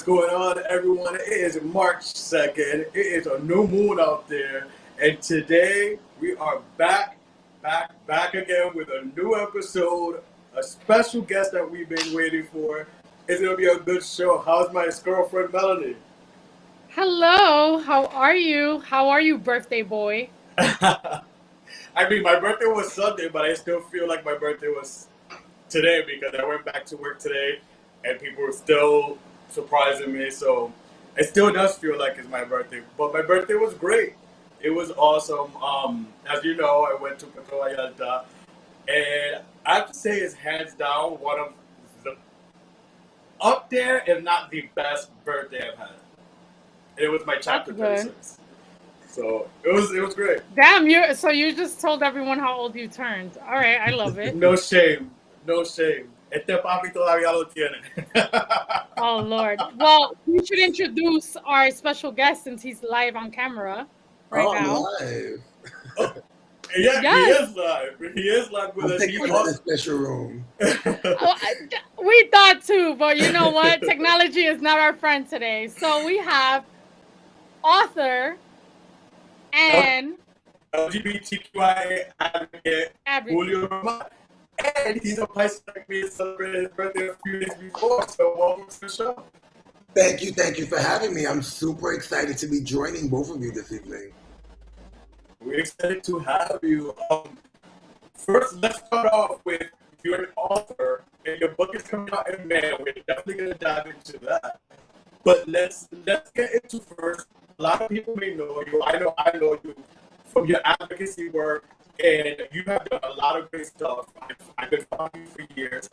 going on, everyone? It is March 2nd. It is a new moon out there. And today we are back again with a new episode, a special guest that we've been waiting for. It's going to be a good show. How's my girlfriend, Melanie? Hello, how are you? How are you, birthday boy? I mean, my birthday was Sunday, but I still feel like my birthday was today because I went back to work today and people were still surprising me. So it still does feel like it's my birthday. But my birthday was great. It was awesome. As you know, I went to Puerto Vallarta, and I have to say it's hands down one of the up there, if not the best birthday I've had. It was my That's chapter good. 36. So it was great. Damn, you just told everyone how old you turned. All right, I love it. No shame. No shame. Este papi todavía lo tiene. Oh Lord. Well, you should introduce our special guest since he's live on camera right Oh, I'm now. live. Oh, yeah, he Yes. is live. He is live with I'm us. thinking He's about the awesome. special room. Oh, we thought too, but you know what? Technology is not our friend today. So we have author and LGBTQIA advocate advocate. Julio, and he's a Pisces like me and celebrated his birthday a few days before. So welcome to the show. Thank you for having me. I'm super excited to be joining both of you this evening. We're excited to have you. First, let's start off with you're an author, and your book is coming out in May. We're definitely going to dive into that. But let's get into first. A lot of people may know you. I know you from your advocacy work, and you have done a lot of great stuff. I've been following you for years.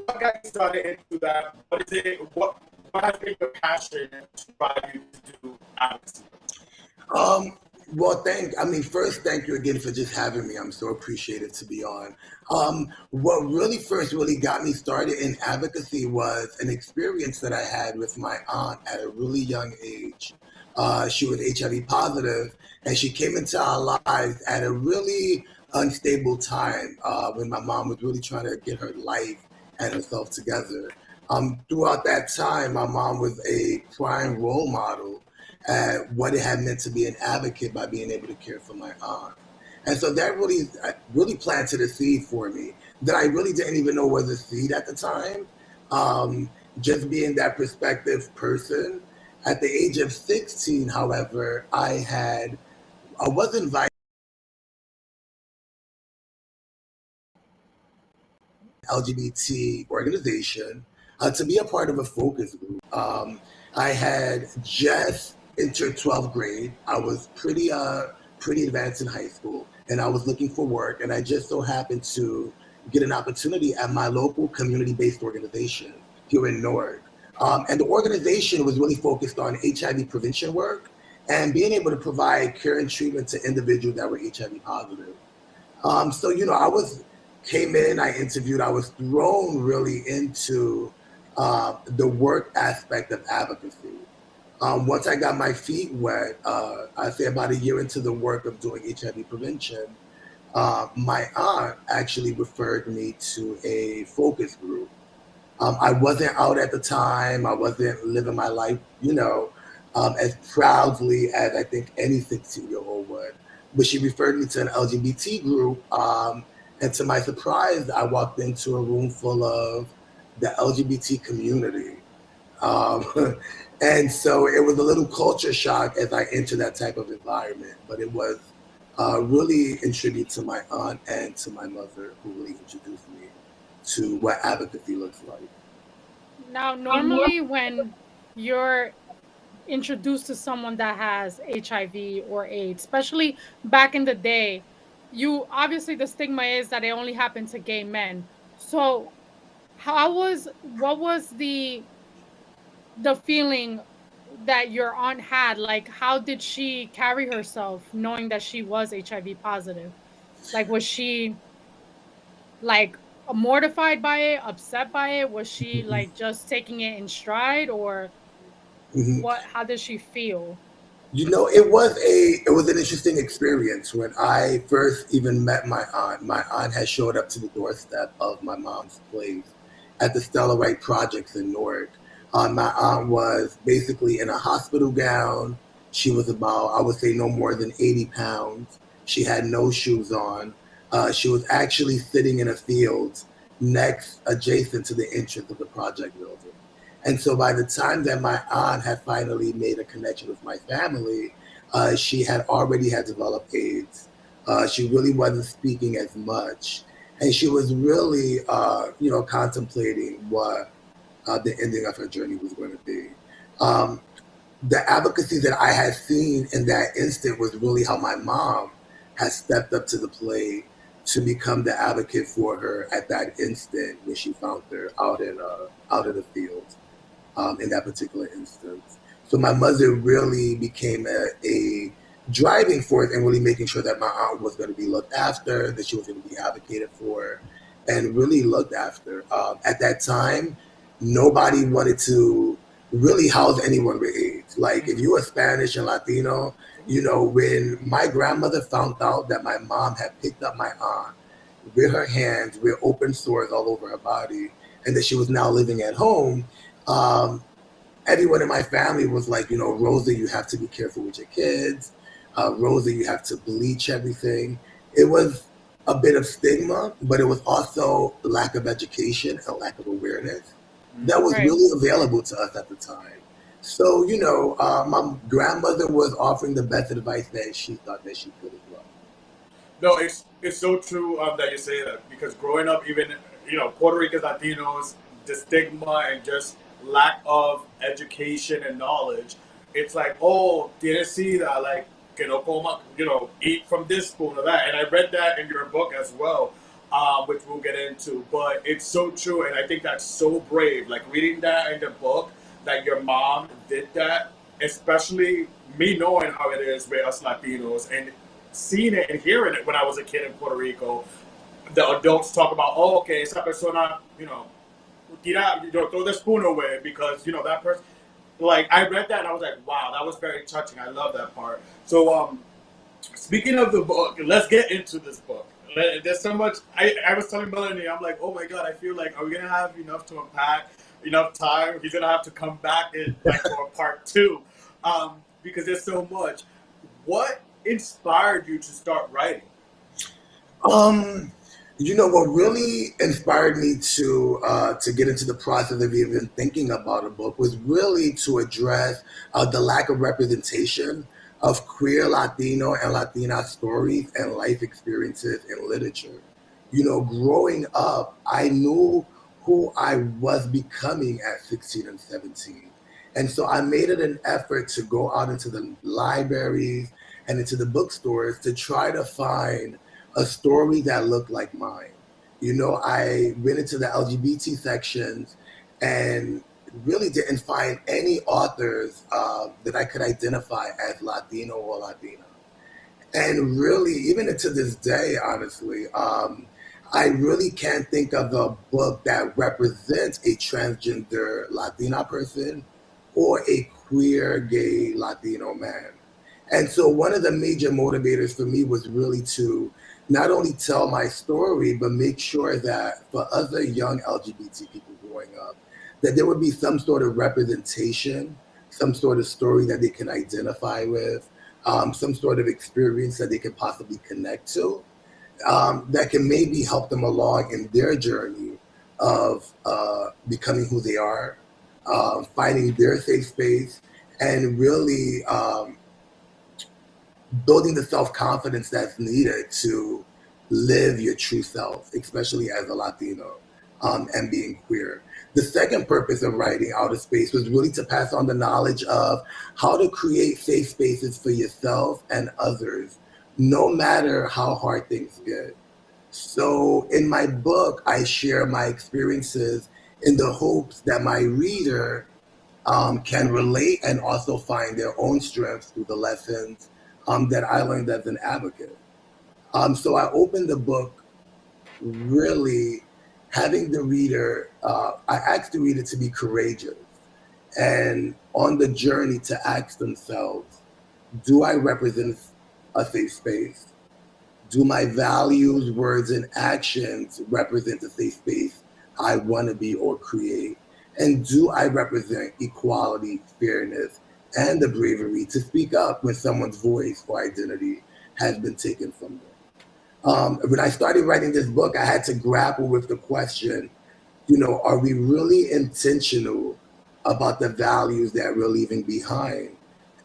What got you started into that? What is it? What has been your passion to drive you to do advocacy? Well, first, thank you again for just having me. I'm so appreciated to be on. What really first really got me started in advocacy was an experience that I had with my aunt at a really young age. She was HIV positive, and she came into our lives at a really unstable time when my mom was really trying to get her life and herself together. Throughout that time, my mom was a prime role model at what it had meant to be an advocate by being able to care for my aunt. And so that really planted a seed for me that I really didn't even know was a seed at the time. Just being that perspective person. At the age of 16, however, I was invited to an LGBT organization to be a part of a focus group. I had just entered 12th grade. I was pretty advanced in high school, and I was looking for work. And I just so happened to get an opportunity at my local community-based organization here in Newark. And the organization was really focused on HIV prevention work and being able to provide care and treatment to individuals that were HIV positive. So I came in, I interviewed, I was thrown really into the work aspect of advocacy. Once I got my feet wet, I'd say about a year into the work of doing HIV prevention, my aunt actually referred me to a focus group. I wasn't out at the time. I wasn't living my life, as proudly as I think any 16-year-old would. But she referred me to an LGBT group. And to my surprise, I walked into a room full of the LGBT community. Um, and so it was a little culture shock as I entered that type of environment. But it was really in tribute to my aunt and to my mother who really introduced me to what advocacy looks like. Now, normally when you're introduced to someone that has HIV or AIDS, especially back in the day, you obviously the stigma is that it only happened to gay men. So, what was the feeling that your aunt had? Like, how did she carry herself knowing that she was HIV positive? Like, was she like mortified by it, upset by it? Was she like just taking it in stride, or Mhm. what? How did she feel? It was an interesting experience when I first even met my aunt. My aunt had showed up to the doorstep of my mom's place at the Stellar White Projects in Newark. My aunt was basically in a hospital gown. She was about, I would say, no more than 80 pounds. She had no shoes on. She was actually sitting in a field adjacent to the entrance of the project building. And so by the time that my aunt had finally made a connection with my family, she had already had developed AIDS. She really wasn't speaking as much. And she was really, contemplating what the ending of her journey was going to be. Um, the advocacy that I had seen in that instant was really how my mom has stepped up to the plate to become the advocate for her at that instant when she found her out in the field in that particular instance. So my mother really became a driving force in really making sure that my aunt was going to be looked after, that she was going to be advocated for, and really looked after. At that time, nobody wanted to really house anyone with AIDS. Like if you were Spanish and Latino, when my grandmother found out that my mom had picked up my aunt with her hands with open sores all over her body and that she was now living at home, um, everyone in my family was like, Rosa, you have to be careful with your kids. Rosa, you have to bleach everything. It was a bit of stigma, but it was also lack of education and lack of awareness that was Right. really available to us at the time. So, my grandmother was offering the best advice that she thought that she could as well. No, it's so true that you say that because growing up, even Puerto Ricans, Latinos, the stigma and just lack of education and knowledge, it's like, oh, tienes sida, like que no coma, eat from this spoon or that. And I read that in your book as well, which we'll get into. But it's so true, and I think that's so brave. Like reading that in the book, that your mom did that, especially me knowing how it is with us Latinos and seeing it and hearing it when I was a kid in Puerto Rico. The adults talk about, oh, okay, esa persona, tira, throw the spoon away because, that person. Like, I read that and I was like, wow, that was very touching. I love that part. So, speaking of the book, let's get into this book. There's so much. I was telling Melanie, I'm like, oh my God, I feel like, are we going to have enough to unpack, enough time? He's going to have to come back in, like, for a part two because there's so much. What inspired you to start writing? Um, what really inspired me to get into the process of even thinking about a book was really to address the lack of representation of queer Latino and Latina stories and life experiences in literature. Growing up, I knew who I was becoming at 16 and 17. And so I made it an effort to go out into the libraries and into the bookstores to try to find a story that looked like mine. I went into the LGBT sections and really didn't find any authors that I could identify as Latino or Latina. And really, even to this day, honestly, I really can't think of a book that represents a transgender Latina person or a queer gay Latino man. And so one of the major motivators for me was really to not only tell my story, but make sure that for other young LGBT people growing up, that there would be some sort of representation, some sort of story that they can identify with, some sort of experience that they can possibly connect to, that can maybe help them along in their journey of becoming who they are, finding their safe space, and really building the self confidence that's needed to live your true self, especially as a Latino and being queer. The second purpose of writing Outer Space was really to pass on the knowledge of how to create safe spaces for yourself and others, no matter how hard things get. So, in my book, I share my experiences in the hopes that my reader can relate and also find their own strengths through the lessons that I learned as an advocate. So I opened the book really having the reader, I asked the reader to be courageous and on the journey to ask themselves, do I represent a safe space? Do my values, words, and actions represent the safe space I want to be or create? And do I represent equality, fairness, and the bravery to speak up when someone's voice or identity has been taken from them? When I started writing this book, I had to grapple with the question, are we really intentional about the values that we're leaving behind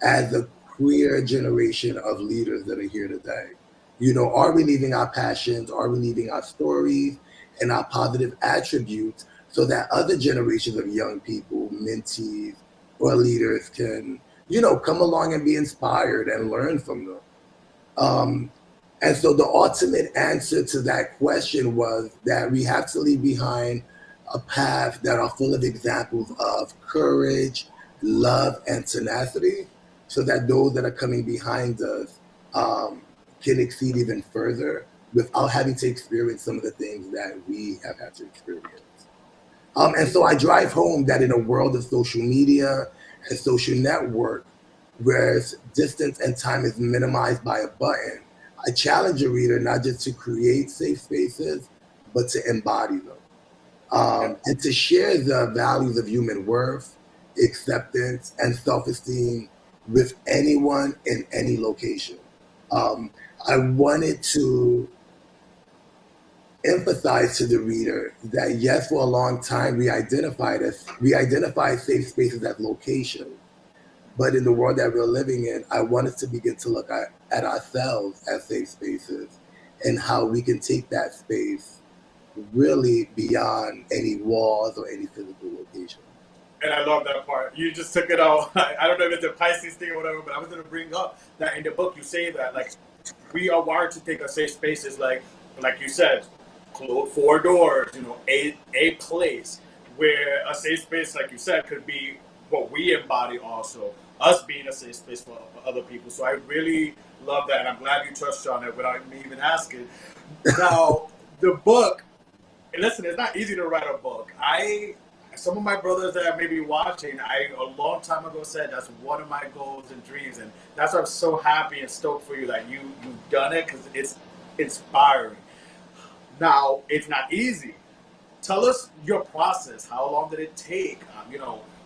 as a queer generation of leaders that are here today? Are we leaving our passions? Are we leaving our stories and our positive attributes so that other generations of young people, mentees, or leaders can, come along and be inspired and learn from them? Um, and so the ultimate answer to that question was that we have to leave behind a path that are full of examples of courage, love, and tenacity, so that those that are coming behind us um, can exceed even further without having to experience some of the things that we have had to experience. And so I drive home that in a world of social media and social network, where distance and time is minimized by a button, I challenge a reader not just to create safe spaces, but to embody them, and to share the values of human worth, acceptance, and self-esteem with anyone in any location. Um, I wanted to emphasize to the reader that yes, for a long time we identified safe spaces as locations, but in the world that we're living in, I want us to begin to look at ourselves as safe spaces and how we can take that space really beyond any walls or any physical location. And I love that part. You just took it out. I don't know if it's a Pisces thing or whatever, but I was going to bring up that in the book you say that like we are wired to think of safe spaces like you said, close four doors. A place where a safe space, like you said, could be what we embody also. Us being a safe space for other people. So I really love that, and I'm glad you touched on it without me even asking. Now, the book. And listen, it's not easy to write a book. Some of my brothers that may be watching, I a long time ago said that's one of my goals and dreams, and that's why I'm so happy and stoked for you that you've done it because it's inspiring. Now, it's not easy. Tell us your process. How long did it take?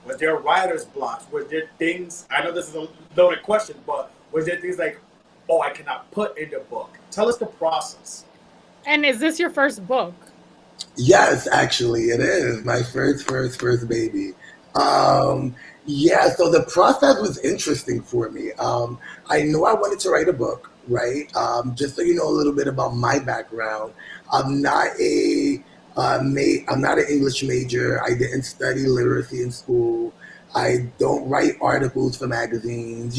Was there writer's blocks? Was there things? I know this is a loaded question, but was there things like, oh, I cannot put in the book? Tell us the process. And is this your first book? Yes, actually, it is my first baby. Yeah, so the process was interesting for me. I knew I wanted to write a book, right? Just so you know a little bit about my background, I'm not I'm not an English major. I didn't study literacy in school. I don't write articles for magazines.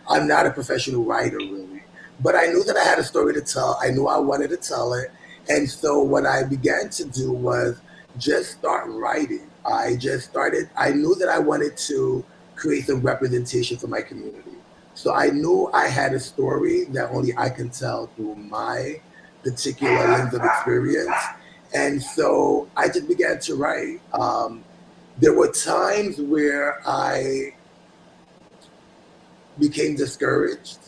I'm not a professional writer really. But I knew that I had a story to tell. I knew I wanted to tell it. And so what I began to do was just start writing. I knew that I wanted to create some representation for my community. So I knew I had a story that only I can tell through my particular lens of experience. And so I just began to write. There were times where I became discouraged.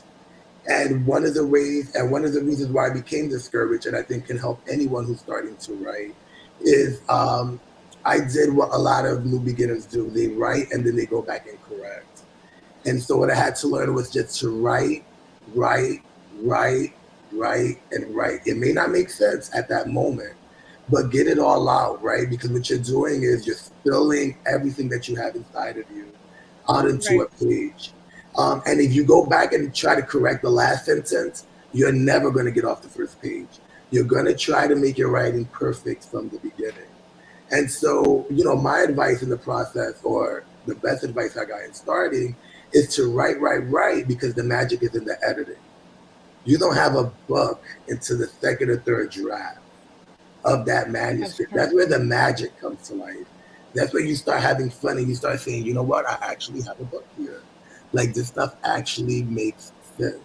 And one of the reasons why I became discouraged, and I think can help anyone who's starting to write, is I did what a lot of new beginners do. They write and then they go back and correct. And so what I had to learn was just to write, write, write, write, and write. It may not make sense at that moment, but get it all out, right? Because what you're doing is you're spilling everything that you have inside of you out into Right. a page. And if you go back and try to correct the last sentence, you're never going to get off the first page. You're going to try to make your writing perfect from the beginning. And so, my advice in the process, or the best advice I got in starting, is to write, write, write, because the magic is in the editing. You don't have a book until the second or third draft of that That's manuscript. true. That's where the magic comes to life. That's where you start having fun and you start saying, you know what, I actually have a book here. Like this stuff actually makes sense.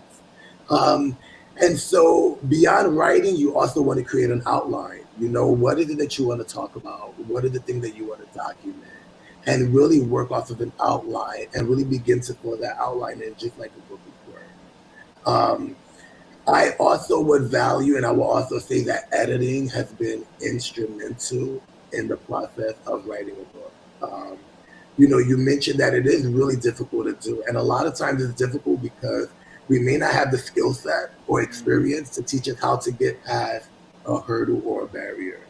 Um, and so beyond writing, you also want to create an outline. What is it that you want to talk about? What are the things that you want to document? And really work off of an outline and really begin to fill that outline in just like a book would work. Um, I also would value, and I will also say that editing has been instrumental in the process of writing a book. Um, you mentioned that it is really difficult to do, and a lot of times it's difficult because we may not have the skill set or experience to teach us how to get past a hurdle or a barrier.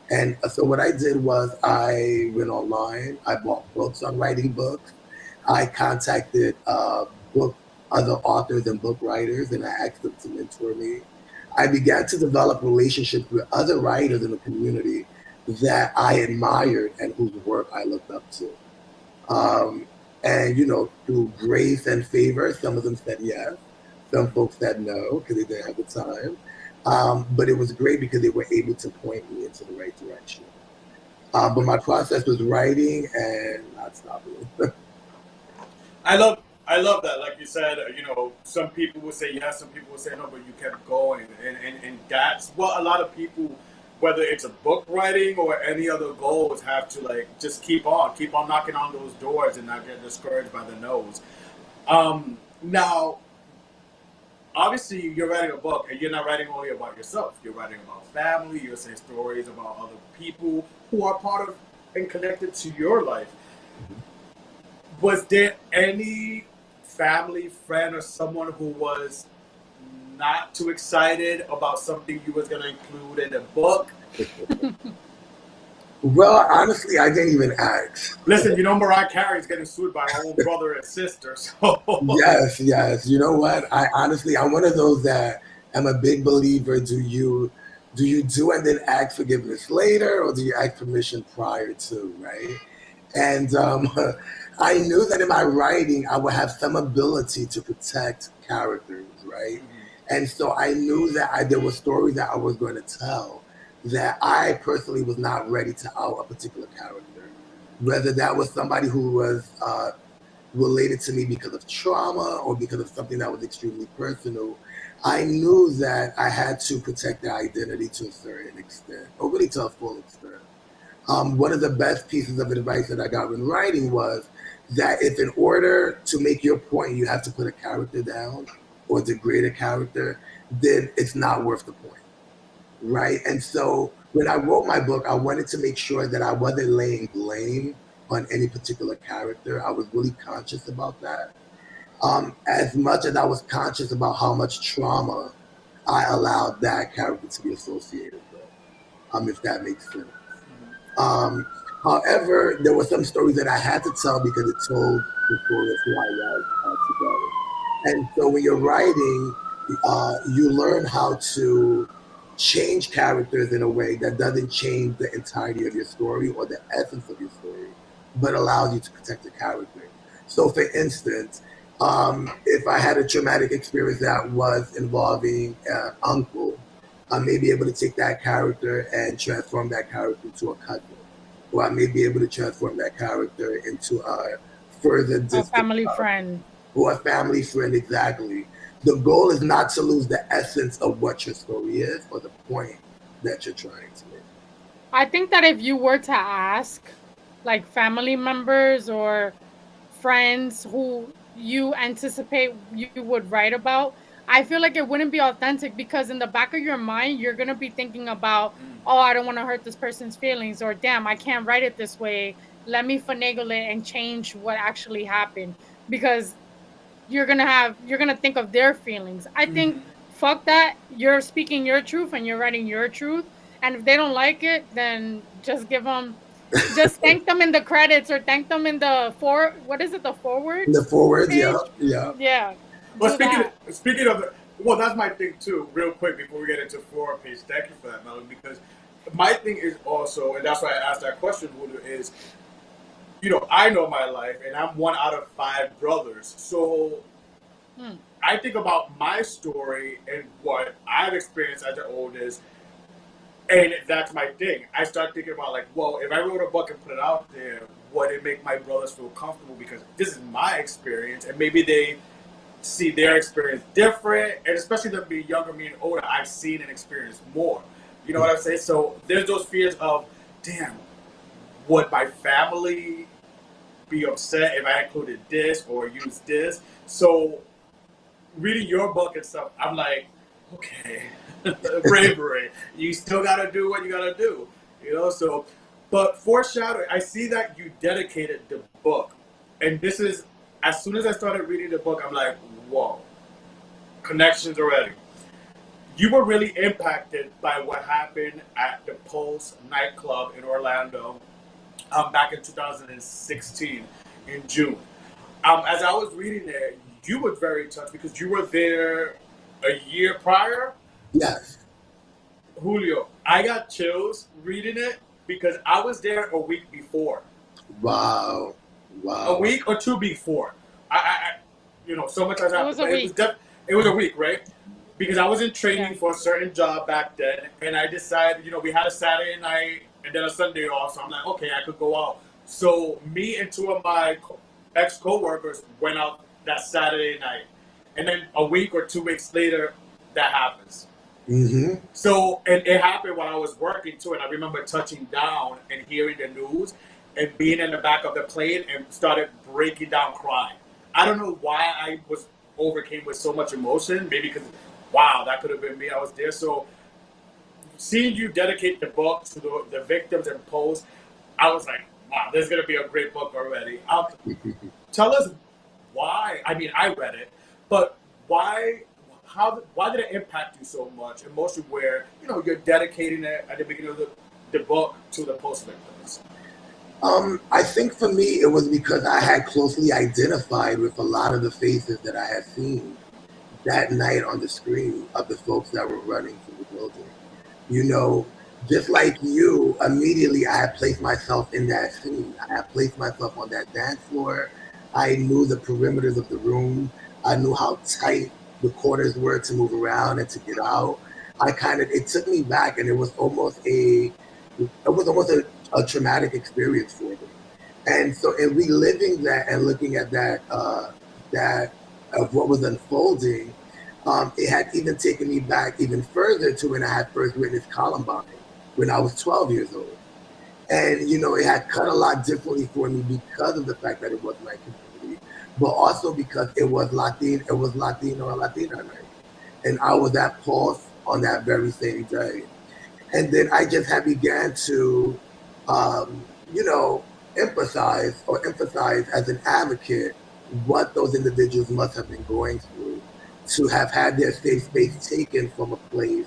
And so what I did was I went online, I bought books on writing books, I contacted book other authors and book writers, and I asked them to mentor me. I began to develop relationships with other writers in the community that I admired and whose work I looked up to. Um, and through grace and favor, some of them said yes, some folks said no because they didn't have the time. But it was great because they were able to point me into the right direction. But my process was writing and not stopping. I love I love that. Like you said, some people would say yes, some people would say no, but you kept going, and that's what a lot of people, whether it's a book writing or any other goals, have to like just keep on knocking on those doors and not get discouraged by the no's. Now, obviously, you're writing a book, and you're not writing only about yourself. You're writing about family. You're saying stories about other people who are part of and connected to your life. Was there any family, friend, or someone who was not too excited about something you was gonna include in the book? Well, honestly, I didn't even ask. Listen, Mariah Carey's getting sued by her own brother and sister, so Yes, yes. You know what? I honestly, I'm one of those that am a big believer. Do you do and then ask forgiveness later, or do you ask permission prior to, right? And I knew that in my writing, I would have some ability to protect characters, right? And so I knew that there were stories that I was going to tell that I personally was not ready to out a particular character, whether that was somebody who was related to me because of trauma or because of something that was extremely personal. I knew that I had to protect their identity to a certain extent, or really to a full extent. One of the best pieces of advice that I got when writing was that if in order to make your point, you have to put a character down or degrade a character, then it's not worth the point, right? And so when I wrote my book, I wanted to make sure that I wasn't laying blame on any particular character. I was really conscious about that. As much as I was conscious about how much trauma I allowed that character to be associated with, if that makes sense. Um, However, there were some stories that I had to tell because it told the story of who I was together. And so when you're writing, you learn how to change characters in a way that doesn't change the entirety of your story or the essence of your story, but allows you to protect the character. So, for instance, if I had a traumatic experience that was involving uncle, I may be able to take that character and transform that character into a cousin, or I may be able to transform that character into a further A distant family friend. or a family friend. Exactly. The goal is not to lose the essence of what your story is or the point that you're trying to make. I think that if you were to ask like family members or friends who you anticipate you would write about, I feel like it wouldn't be authentic because in the back of your mind, you're going to be thinking about, oh, I don't want to hurt this person's feelings, or damn, I can't write it this way. Let me finagle it and change what actually happened because you're gonna think of their feelings. I think fuck that. You're speaking your truth and you're writing your truth. And if they don't like it, then just thank them in the credits or thank them in the what is it, the forward The forwards, yeah, page? yeah. Yeah, Well, do that. speaking of well, that's my thing too. Real quick before we get into four page, thank you for that, Melody. Because my thing is also, and that's why I asked that question, Julio, is I know my life, and I'm one out of five brothers. So Hmm. I think about my story and what I've experienced as the oldest, and that's my thing. I start thinking about like, well, if I wrote a book and put it out there, would it make my brothers feel comfortable because this is my experience, and maybe they see their experience different, and especially them being younger, me and older, I've seen and experienced more. You know what I'm saying? So there's those fears of, damn, would my family be upset if I included this or used this? So reading your book and stuff, I'm like, okay, bravery. You still gotta do what you gotta do. So But foreshadowing, I see that you dedicated the book. And this is, as soon as I started reading the book, I'm like, whoa, connections already. You were really impacted by what happened at the Pulse nightclub in Orlando back in 2016 in June. As I was reading it, you were very touched because you were there a year prior. Yes. Julio, I got chills reading it because I was there a week before. Wow. A week or two before. So much has It happened. was a But week. It was a week, right? Because I was in training Yeah. for a certain job back then, and I decided, we had a Saturday night and then a Sunday off, so I'm like, okay, I could go out. So me and two of my ex-co-workers went out that Saturday night, and then a week or 2 weeks later, that happens. Mm-hmm. So, and it happened while I was working too, and I remember touching down and hearing the news and being in the back of the plane and started breaking down crying. I don't know why I was overcame with so much emotion. Maybe because, wow, that could have been me. I was there. So, seeing you dedicate the book to the victims and post, I was like, wow, this is going to be a great book already. Tell us why. I mean, I read it, but why? Why did it impact you so much emotionally? Where you're dedicating it at the beginning of the book to the post victims. I think for me, it was because I had closely identified with a lot of the faces that I had seen that night on the screen of the folks that were running through the building. Just like you, immediately I had placed myself in that scene. I had placed myself on that dance floor. I knew the perimeters of the room. I knew how tight the quarters were to move around and to get out. It took me back, and it was almost a traumatic experience for me. And so in reliving that and looking at that of what was unfolding, it had even taken me back even further to when I had first witnessed Columbine when I was 12 years old. And, it had cut a lot differently for me because of the fact that it was my community, but also because it was Latino or Latina night. And I was at Pulse on that very same day. And then I just had began to, you know, emphasize as an advocate what those individuals must have been going through to have had their safe space taken from a place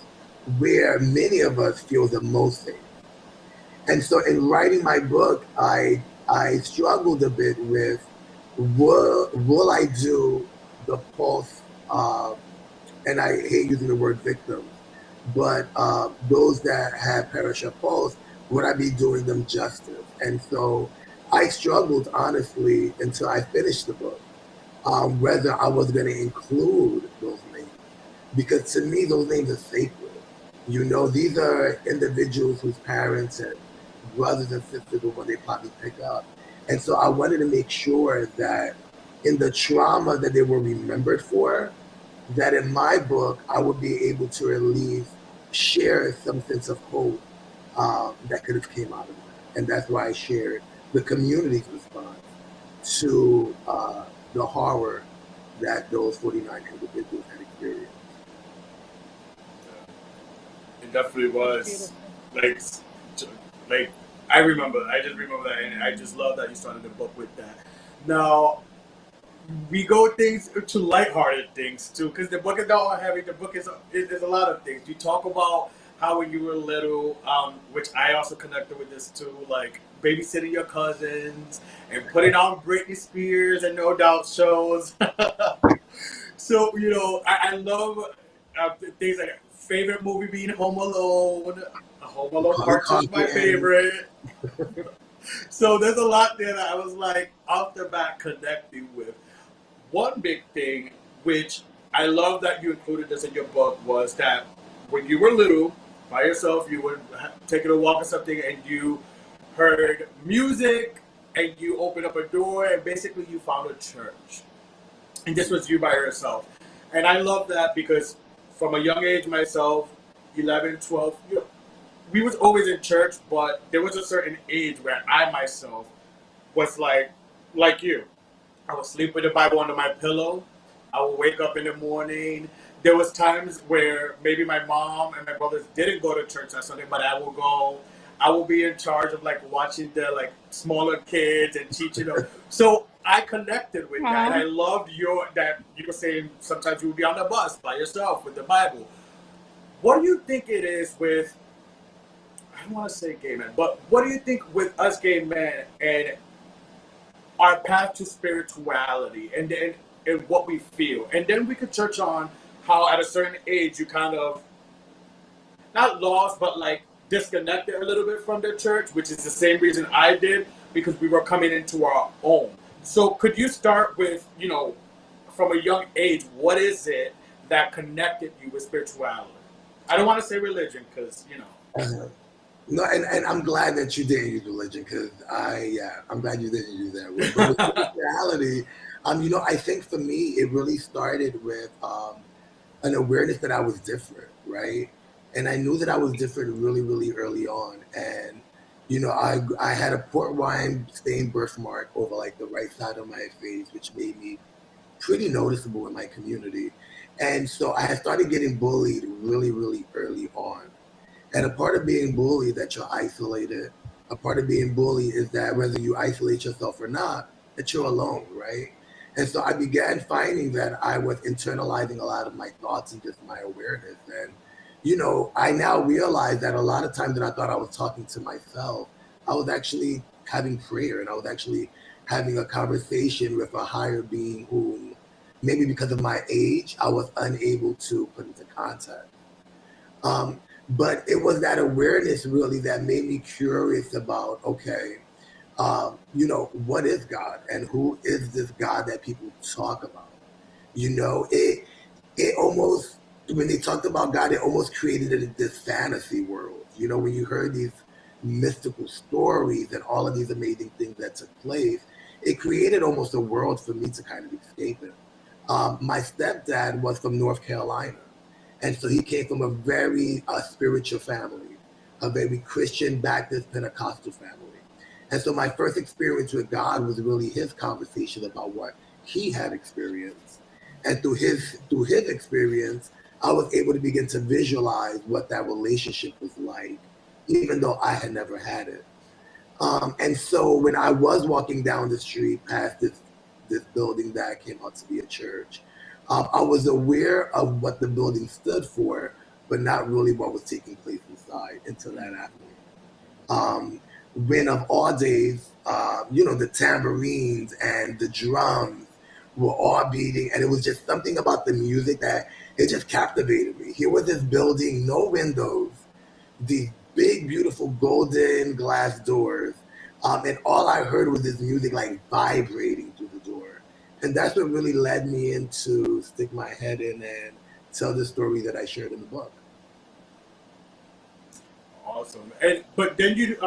where many of us feel the most safe. And so in writing my book, I struggled a bit with will I do the pulse, and I hate using the word victims, but those that have perished at pulse, would I be doing them justice? And so I struggled honestly until I finished the book, whether I was going to include those names, because to me those names are sacred. These are individuals whose parents and brothers and sisters are what they probably pick up. And so I wanted to make sure that in the trauma that they were remembered for, that in my book, I would be able to at least share some sense of hope that could have came out of that. And that's why I shared the community's response to the horror that those 49 individuals had experienced. It definitely was like I remember. I just remember that, and I just love that you started the book with that. Now we go things to lighthearted things too, because the book is not all heavy. The book is a lot of things. You talk about how when you were little, which I also connected with this too, like babysitting your cousins and putting on Britney Spears and No Doubt shows. So I love things like favorite movie being Home Alone. Home Alone Part 2 is my favorite. So there's a lot there that I was like off the bat connecting with. One big thing, which I love that you included this in your book, was that when you were little, by yourself, you were taking a walk or something, and you heard music, and you opened up a door, and basically you found a church. And this was you by yourself. And I love that because from a young age myself, 11, 12, we was always in church, but there was a certain age where I myself was like you. I would sleep with the Bible under my pillow. I would wake up in the morning. There was times where maybe my mom and my brothers didn't go to church that Sunday, but I will go. I will be in charge of like watching the like smaller kids and teaching them. So I connected with that, and I loved your that you were saying sometimes you would be on the bus by yourself with the Bible. What do you think it is with? I don't want to say gay men, but what do you think with us gay men and our path to spirituality and what we feel? And then we could touch on how at a certain age you kind of not lost, but like disconnected a little bit from the church, which is the same reason I did because we were coming into our own. So could you start with, from a young age, what is it that connected you with spirituality? I don't want to say religion because. No, and I'm glad that you didn't use religion because I'm glad you didn't use that word. But with spirituality, I think for me it really started with an awareness that I was different, right? And I knew that I was different really, really early on. And I had a port wine stained birthmark over like the right side of my face, which made me pretty noticeable in my community. And so I had started getting bullied really, really early on. And a part of being bullied that you're isolated. A part of being bullied is that whether you isolate yourself or not, that you're alone, right? And so I began finding that I was internalizing a lot of my thoughts and just my awareness. And, I now realize that a lot of times that I thought I was talking to myself, I was actually having prayer and I was actually having a conversation with a higher being whom maybe because of my age, I was unable to put into contact. But it was that awareness really that made me curious about, okay, what is God and who is this God that people talk about? It almost, when they talked about God, it almost created this fantasy world. When you heard these mystical stories and all of these amazing things that took place, it created almost a world for me to kind of escape in. My stepdad was from North Carolina. And so he came from a very spiritual family, a very Christian Baptist Pentecostal family. And so my first experience with God was really his conversation about what he had experienced. And through his experience, I was able to begin to visualize what that relationship was like, even though I had never had it. And so when I was walking down the street past this building that came out to be a church, I was aware of what the building stood for, but not really what was taking place inside until that happened. When of all days, the tambourines and the drums were all beating, and it was just something about the music that it just captivated me. Here was this building, no windows, these big, beautiful golden glass doors, and all I heard was this music like vibrating through the door. And that's what really led me into stick my head in and tell the story that I shared in the book. Awesome. But then you,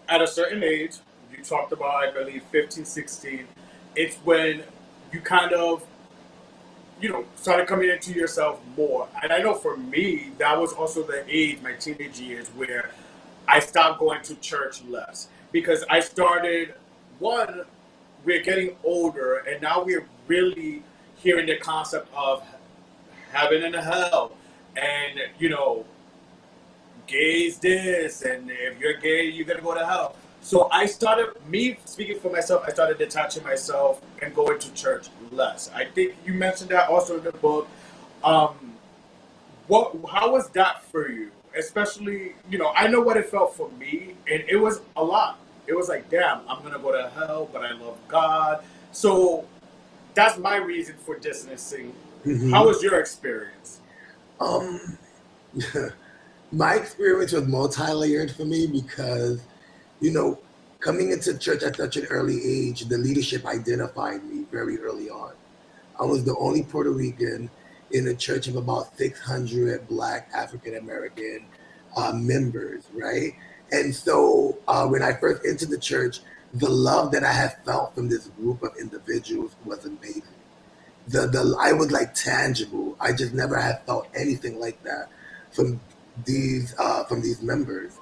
at a certain age, you talked about, I believe, 15, 16, it's when you kind of, started coming into yourself more. And I know for me, that was also the age, my teenage years, where I stopped going to church less. Because I started, one, we're getting older, and now we're really hearing the concept of heaven and hell. And, gay's this, and if you're gay, you're going to go to hell. So I started, me speaking for myself, I started detaching myself and going to church less. I think you mentioned that also in the book. How was that for you? Especially, I know what it felt for me, and it was a lot. It was like, damn, I'm going to go to hell, but I love God. So that's my reason for distancing. Mm-hmm. How was your experience? My experience was multi-layered for me because, coming into church at such an early age, the leadership identified me very early on. I was the only Puerto Rican in a church of about 600 Black African-American members, right? And so when I first entered the church, the love that I had felt from this group of individuals was amazing. I was like tangible. I just never had felt anything like that from these members.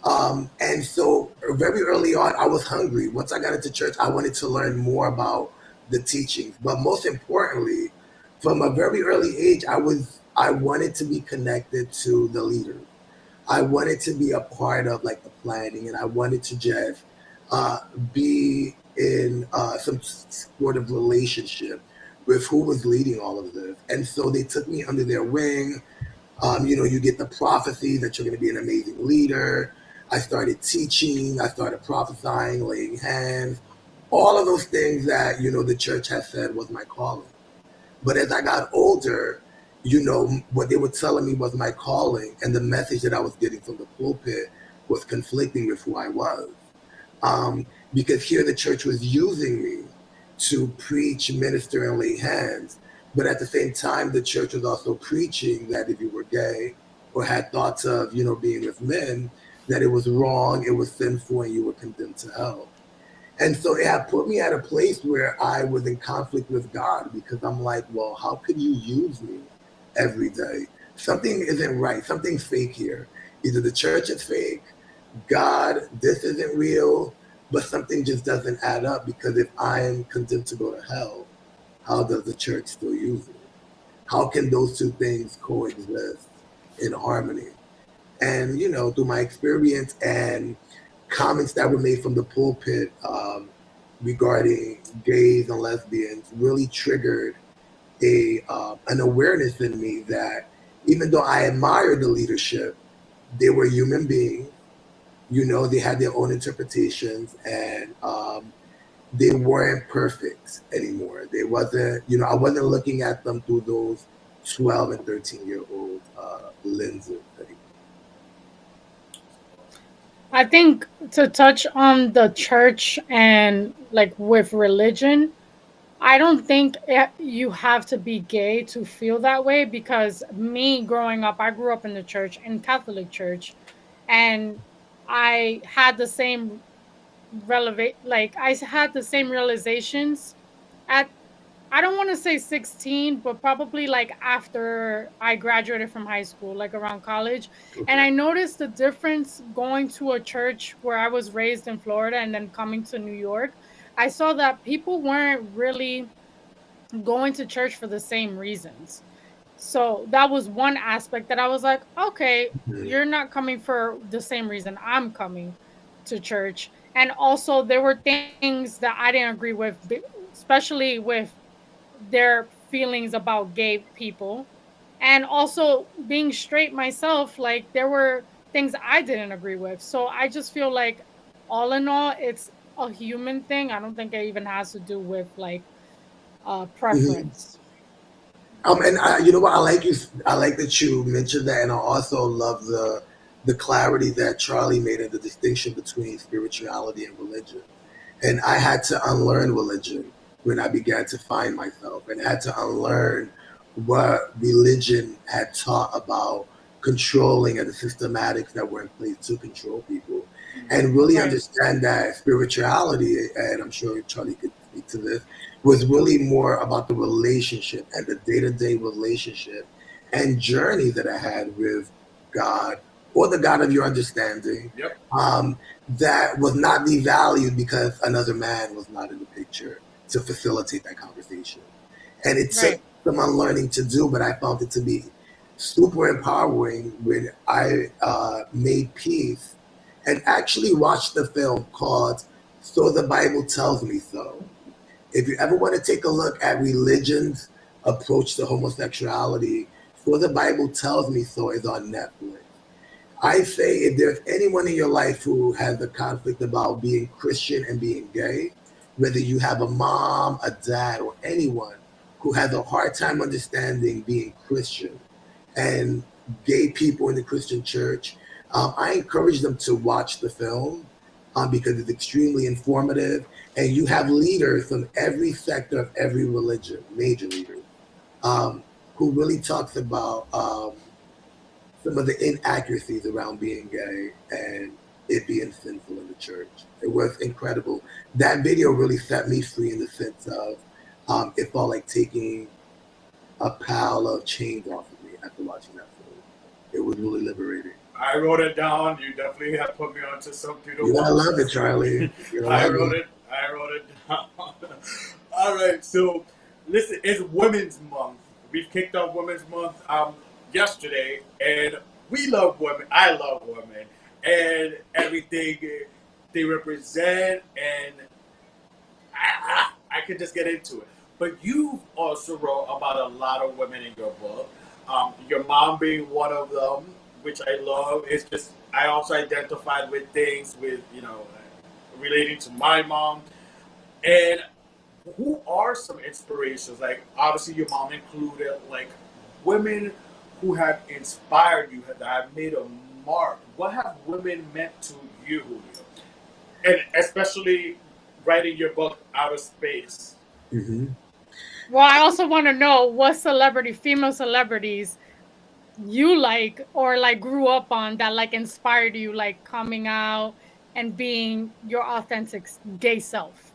And so very early on, I was hungry. Once I got into church, I wanted to learn more about the teachings. But most importantly, from a very early age, I wanted to be connected to the leaders. I wanted to be a part of like the planning, and I wanted to just uh, be in some sort of relationship with who was leading all of this. And so they took me under their wing. You get the prophecy that you're going to be an amazing leader. I started teaching, I started prophesying, laying hands, all of those things that, the church has said was my calling. But as I got older, what they were telling me was my calling, and the message that I was getting from the pulpit was conflicting with who I was. Because here the church was using me to preach, minister, and lay hands. But at the same time, the church was also preaching that if you were gay or had thoughts of, being with men, that it was wrong, it was sinful, and you were condemned to hell. And so it had put me at a place where I was in conflict with God because I'm like, well, how could you use me every day? Something isn't right. Something's fake here. Either the church is fake, God, this isn't real, but something just doesn't add up because if I am condemned to go to hell, how does the church still use me? How can those two things coexist in harmony? And, through my experience and comments that were made from the pulpit regarding gays and lesbians really triggered an awareness in me that even though I admired the leadership, they were human beings. They had their own interpretations, and they weren't perfect anymore. They wasn't, I wasn't looking at them through those 12 and 13-year-old lenses anymore. I think to touch on the church and like with religion, I don't think you have to be gay to feel that way because me growing up, I grew up in the church, in Catholic church, and I had the same I had the same realizations at, I don't want to say 16, but probably like after I graduated from high school, like around college. And Okay. I noticed the difference going to a church where I was raised in Florida and then coming to New York. I saw that people weren't really going to church for the same reasons. So that was one aspect that I was like, okay, Mhm. you're not coming for the same reason I'm coming to church. And also, there were things that I didn't agree with, especially with their feelings about gay people. And also, being straight myself, like, there were things I didn't agree with. So I just feel like, all in all, it's a human thing. I don't think it even has to do with like Mhm. preference. And you know what? I like that you mentioned that, and I also love the clarity that Charlie made in the distinction between spirituality and religion. And I had to unlearn religion when I began to find myself, and had to unlearn what religion had taught about controlling and the systematics that were in place to control people, and really Right. understand that spirituality, and I'm sure Charlie could speak to this, was really more about the relationship and the day-to-day relationship and journey that I had with God, or the God of your understanding. Yep. That was not devalued because another man was not in the picture to facilitate that conversation. And it took Right. some unlearning to do, but I found it to be super empowering when I made peace and actually watched the film called So the Bible Tells Me So. If you ever want to take a look at religion's approach to homosexuality, So the Bible Tells Me So is on Netflix. I say if there's anyone in your life who has a conflict about being Christian and being gay, whether you have a mom, a dad, or anyone who has a hard time understanding being Christian and gay people in the Christian church, I encourage them to watch the film because it's extremely informative. And you have leaders from every sector of every religion, major leaders, um, who really talks about some of the inaccuracies around being gay and it being sinful in the church. It was incredible. That video really set me free in the sense of it felt like taking a pile of chains off of me after watching that film. It was really liberating. I wrote it down. You definitely have put me onto something to You're gonna watch. love it, Charlie. You're gonna I love wrote it. it. I wrote it down. All right. So, listen, it's Women's Month. We've kicked off Women's Month yesterday, and we love women. I love women and everything they represent, and I could just get into it. But you also wrote about a lot of women in your book. Your mom being one of them, which I love. It's just I also identified with things with relating to my mom. And who are some inspirations? Like obviously your mom included, like women who have inspired you, that have made a mark. What have women meant to you, Julio? And especially writing your book Outer Space. Mm-hmm. Well, I also want to know what female celebrities you like or like grew up on that like inspired you, like coming out and being your authentic gay self.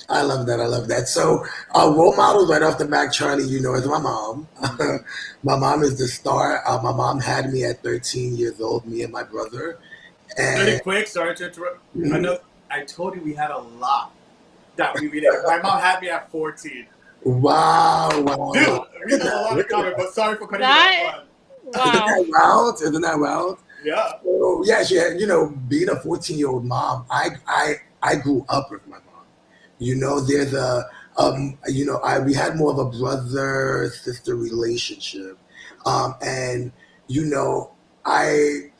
I love that. I love that. So, role models right off the back, Charlie, is my mom. My mom is the star. My mom had me at 13 years old, me and my brother. Really And quick, sorry to interrupt. Mhm. I told you we had a lot that we related. My mom had me at 14. Wow, wow, Dude, wow. we Look have at a that. lot Look of at comments, that. but sorry for cutting you off. Go That ahead. Isn't wow. that wild? Isn't that wild? Yeah. So, yeah, she had, being a 14-year-old mom, I grew up with my mom. There's we had more of a brother sister relationship, and you know,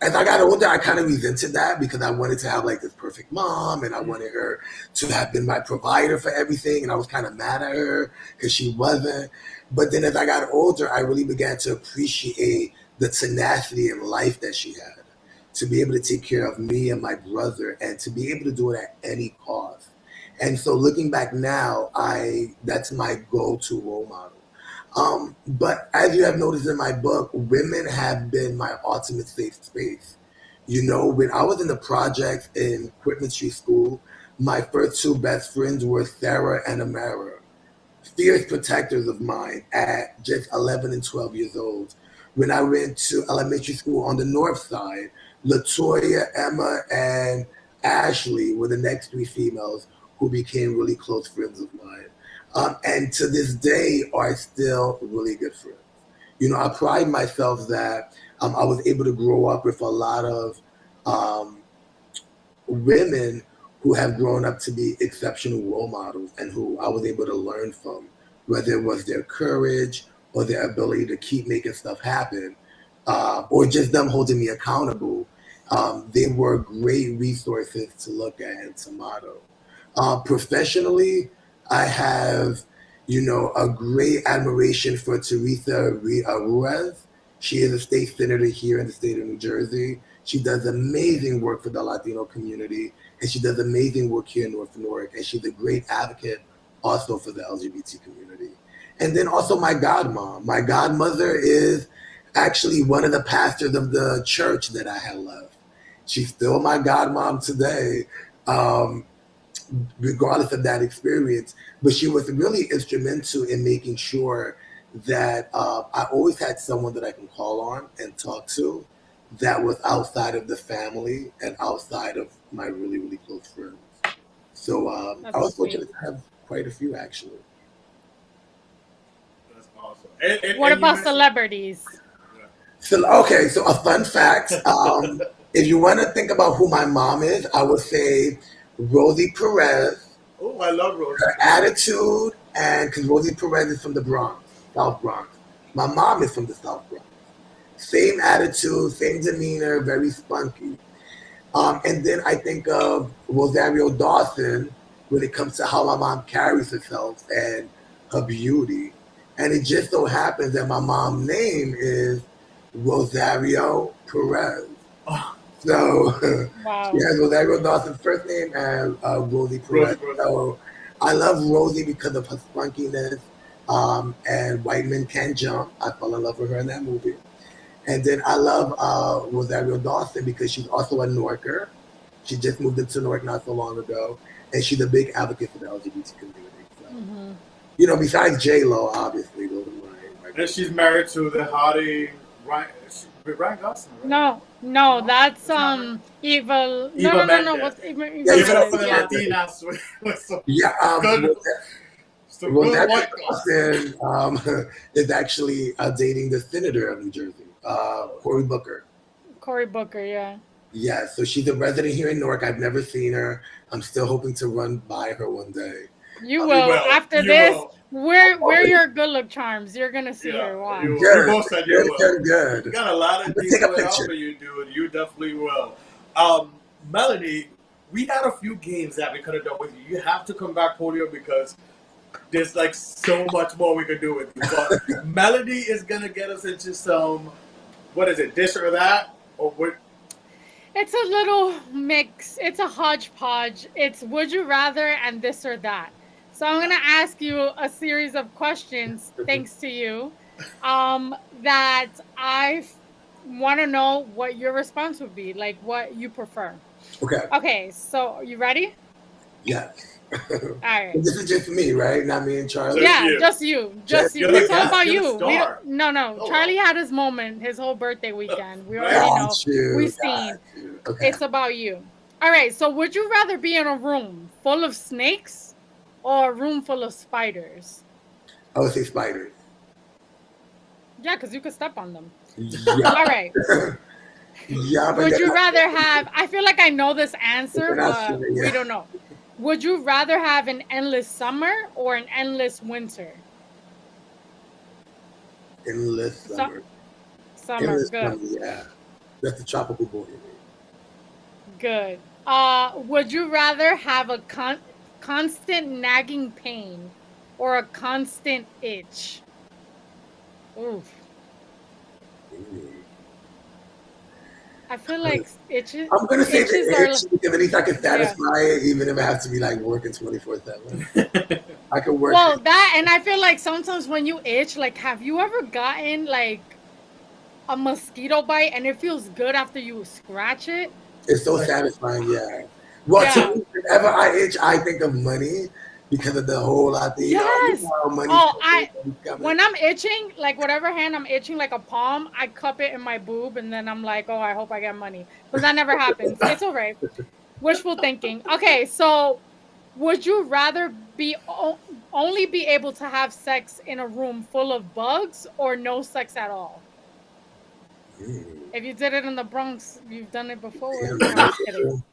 as I got older, I kind of resented that because I wanted to have like this perfect mom, and I wanted her to have been my provider for everything, and I was kind of mad at her because she wasn't. But then as I got older, I really began to appreciate the tenacity in life that she had to be able to take care of me and my brother and to be able to do it at any cost. And so looking back now, I that's my go-to role model. But as you have noticed in my book, women have been my ultimate safe space. When I was in the projects in Quitman Street School, my first two best friends were Sarah and Amara, fierce protectors of mine at just 11 and 12 years old. When I went to elementary school on the north side, Latoya, Emma, and Ashley were the next three females who became really close friends of mine. And to this day are still really good friends. I pride myself that I was able to grow up with a lot of um, women who have grown up to be exceptional role models and who I was able to learn from, whether it was their courage or their ability to keep making stuff happen, or just them holding me accountable. They were great resources to look at and to model. Professionally, I have, a great admiration for Teresa Ruiz. She is a state senator here in the state of New Jersey. She does amazing work for the Latino community, and she does amazing work here in North Newark, and she's a great advocate also for the LGBT community. And then also my godmom. My godmother is actually one of the pastors of the church that I had left. She's still my godmom today, regardless of that experience. But she was really instrumental in making sure that I always had someone that I can call on and talk to that was outside of the family and outside of my really, really close friends. So I That's was sweet. fortunate to have quite a few actually. That's awesome. And, What and you about mentioned. celebrities? So okay, so a fun fact. If you want to think about who my mom is, I would say Rosie Perez. Oh, I love Rosie Her Perez. attitude, and because Rosie Perez is from the Bronx, South Bronx. My mom is from the South Bronx. Same attitude, same demeanor, very spunky. And then I think of Rosario Dawson when it comes to how my mom carries herself and her beauty. And it just so happens that my mom's name is Rosario Perez. Oh, So she Wow. has Rosario Dawson's first name and Rosie Rosie Perez. Perez. So I love Rosie because of her spunkiness. And White Men Can't Jump. I fell in love with her in that movie. And then I love Rosario Dawson because she's also a Norker. She just moved into Newark not so long ago, and she's a big advocate for the LGBT community. So, Hmm. besides J Lo, obviously, those are my And she's married to the hottie Ryan Gosling, right? No, No, that's it's not her. evil. No, Eva no, no, no. Mendes. What's Eva, yeah, Eva Give it up Mendes? for the Yeah. Latinas with yeah. good, some good Rosario white girls. Dawson is actually dating the senator of New Jersey, Cory Booker. Cory Booker, yeah. Yeah, so she's a resident here in Newark. I've never seen her. I'm still hoping to run by her one day. You You will. will. After You this, will. we're your good look charms. You're gonna see Yeah, her. Watch. you will. We Good, both said you good, will. good, You good. got a lot of Let's take a decent picture. help you, dude. You definitely will. Melanie, we had a few games that we could have done with you. You have to come back, Julio, because there's like so much more we could do with you. But Melody is gonna get us into some, what is it, this or that, or what? It's a little mix. It's a hodgepodge. It's would you rather and this or that. So I'm gonna ask you a series of questions, thanks to you, that I want to know what your response would be, like what you prefer. Okay. Okay, so you ready? Yes. All right. This is just me, right? Not me and Charlie. Just Yeah, you. just you. Just you. You're the It's all guest. about You're the you. We star. don't, no. Oh, Charlie well. had his moment, his whole birthday weekend. We Right. already know. Got you, We've got seen. you. Okay. It's about you. All right. So, would you rather be in a room full of snakes or a room full of spiders? I would say spiders. Yeah, because you could step on them. Yeah. All right. Yeah, but Would they're you not- rather have? I feel like I know this answer, They're not but swimming, we yeah. don't know. Would you rather have an endless summer or an endless winter? endless summer. Summer. Endless Good. summer, yeah. That's the tropical boy. Good. Would you rather have a constant nagging pain or a constant itch? Oof. I feel like itches. I'm gonna say itches the are. itch because at least I can satisfy it, even if I have to be like working 24/7. I can work. Well, that and I feel like sometimes when you itch, like, have you ever gotten like a mosquito bite and it feels good after you scratch it? It's so satisfying, yeah. Well, Yeah. to me, whenever I itch, I think of money because of the whole lot. Yes. Money. Oh, when I'm itching, like whatever hand I'm itching, like a palm, I cup it in my boob, and then I'm like, oh, I hope I get money. But that never happens. It's all right. Wishful thinking. Okay, so would you rather be only be able to have sex in a room full of bugs or no sex at all? If you did it in the Bronx, you've done it before. No, I'm just kidding.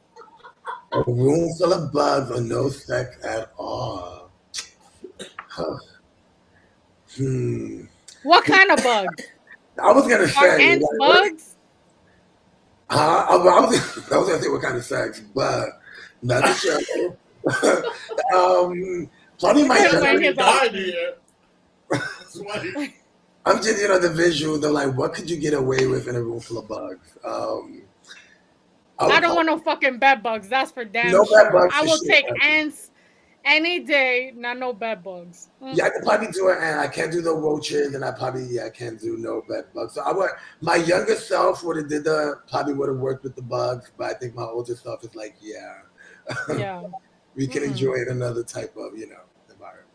A room full of bugs or no sex at all. Huh. What kind of bug? I was gonna Are say ants like, bugs? I was gonna say what kind of sex, but not the show. Probably my could've went younger. his Died here. Sweaty. I'm just the visual. They're like, what could you get away with in a room full of bugs? I don't want no fucking bed bugs. That's for damn No sure. bed bugs I for will sure. take ants any day. Not no bed bugs. Yeah, I could probably do it, and I can't do the roaches, and I can't do no bed bugs. So my younger self would have probably would have worked with the bugs, but I think my older self is like, Yeah. we can enjoy it another type of environment.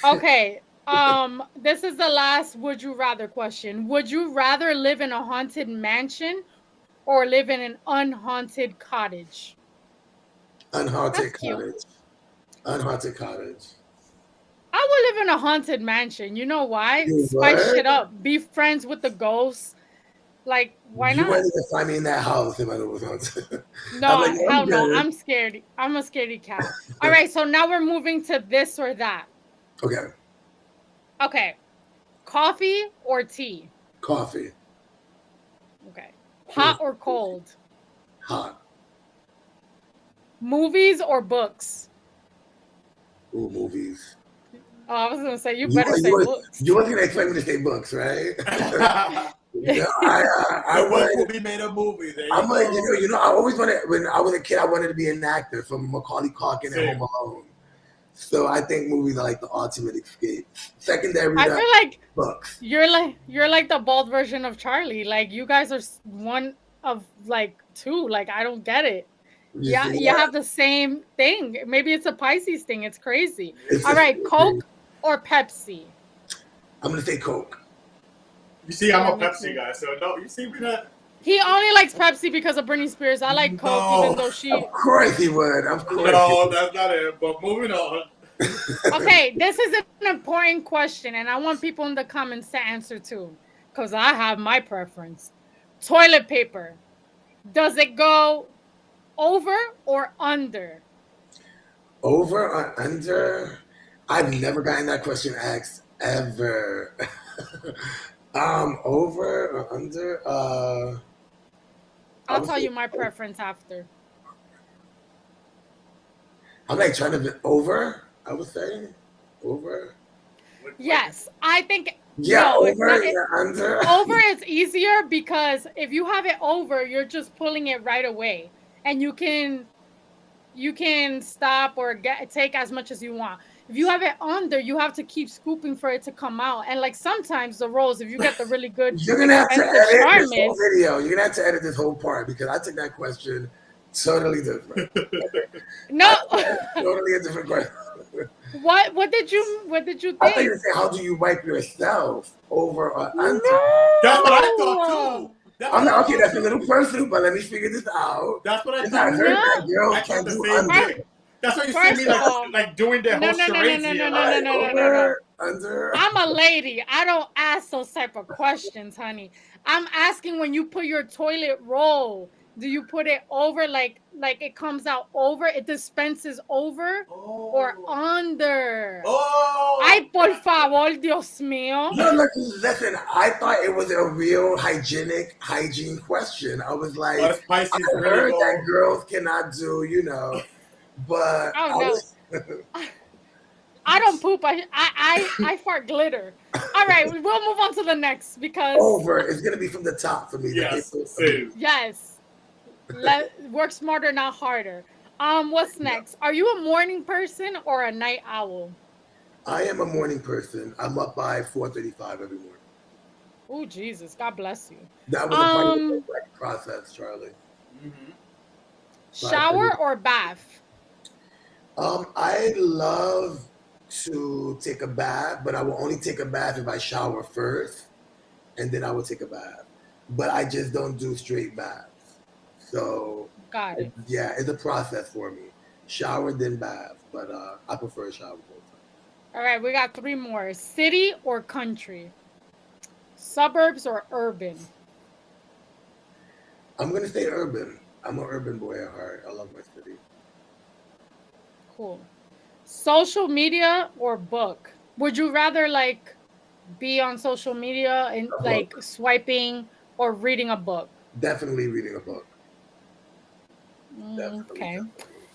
Okay. This is the last would you rather question. Would you rather live in a haunted mansion or live in an unhaunted cottage? Unhaunted That's cute. cottage. Unhaunted cottage. I would live in a haunted mansion. You know why? You Spice would? shit up. Be friends with the ghosts. Like, why You not? wouldn't even find me in that house if I knew it was haunted. No, I'm like, hell no. good. I'm scared. I'm a scaredy cat. All right, so now we're moving to this or that. Okay. Okay. Coffee or tea? Coffee. Okay. Hot or cold? Hot. Movies or books? Ooh, movies. Oh, I was gonna say you better say books. You wasn't gonna expect me to say books, right? Your I book will would. be made a movie. There I'm like, go. I always wanted. When I was a kid, I wanted to be an actor, from Macaulay Culkin Same. and Home Alone. So I think movies are like the ultimate escape. Secondary, I feel like books. you're like the bald version of Charlie. Like you guys are one of like two. Like I don't get it. Yeah, you have the same thing. Maybe it's a Pisces thing. It's crazy. All right, Coke or Pepsi? I'm gonna say Coke. You see, I'm a Pepsi guy, so no. You see me not. He only likes Pepsi because of Britney Spears. I like Coke, No. even though she. Of course he would. Of course. No, that's not it. But moving on. Okay, this is an important question, and I want people in the comments to answer too, because I have my preference. Toilet paper. Does it go over or under? Over or under? I've never gotten that question asked ever. Over or under? I I'll would tell say you my preference after. I'm like trying to be over. I would say over. Yes, I think Yeah, no, it's not. over. Yeah, under. Over is easier because if you have it over, you're just pulling it right away, and you can stop or take as much as you want. If you have it under, you have to keep scooping for it to come out. And like sometimes the rolls, if you get the really good You're gonna have to expensive edit this whole Charmin, video. You're gonna have to edit this whole part because I took that question totally different. no. Totally a different question. What did you I thought you think? were saying, how do you wipe yourself, over or under? That's what I thought too. That's I'm what I like, okay, thought that's a too. little personal, but let me figure this out. That's what I And I thought heard too. that No. girls I can thought the do same under. thing. That's why you see First me of all, like doing the no, whole no, no, no, charades no, here. no, no, no, Like, no, no, no, no. Under. I'm a lady. I don't ask those type of questions, honey. I'm asking when you put your toilet roll, do you put it over like it comes out over? It dispenses over or oh, under? oh, Ay, por favor, Dios mío. No, listen, I thought it was a real hygiene question. I was like, us I Pisces really heard that go. girls cannot do, but Oh I no. was I don't poop. I fart glitter. All right, we'll move on to the next because over. It's gonna be from the top for me. Yes, same. yes, work smarter, not harder. What's next? Are you a morning person or a night owl? I am a morning person. I'm up by 4:35 every morning. Oh Jesus, God bless you. That was a part of the Um, process, Charlie. Mm-hmm. shower or bath? I love to take a bath, but I will only take a bath if I shower first, and then I will take a bath. But I just don't do straight baths. So Got it. yeah, it's a process for me. Shower then bath, but I prefer shower both times. All right, we got three more. City or country? Suburbs or urban? I'm gonna say urban. I'm an urban boy at heart. I love my city. Cool. Social media or book? Would you rather like be on social media and A like book. swiping or reading a book? Definitely reading a book. Okay. Definitely.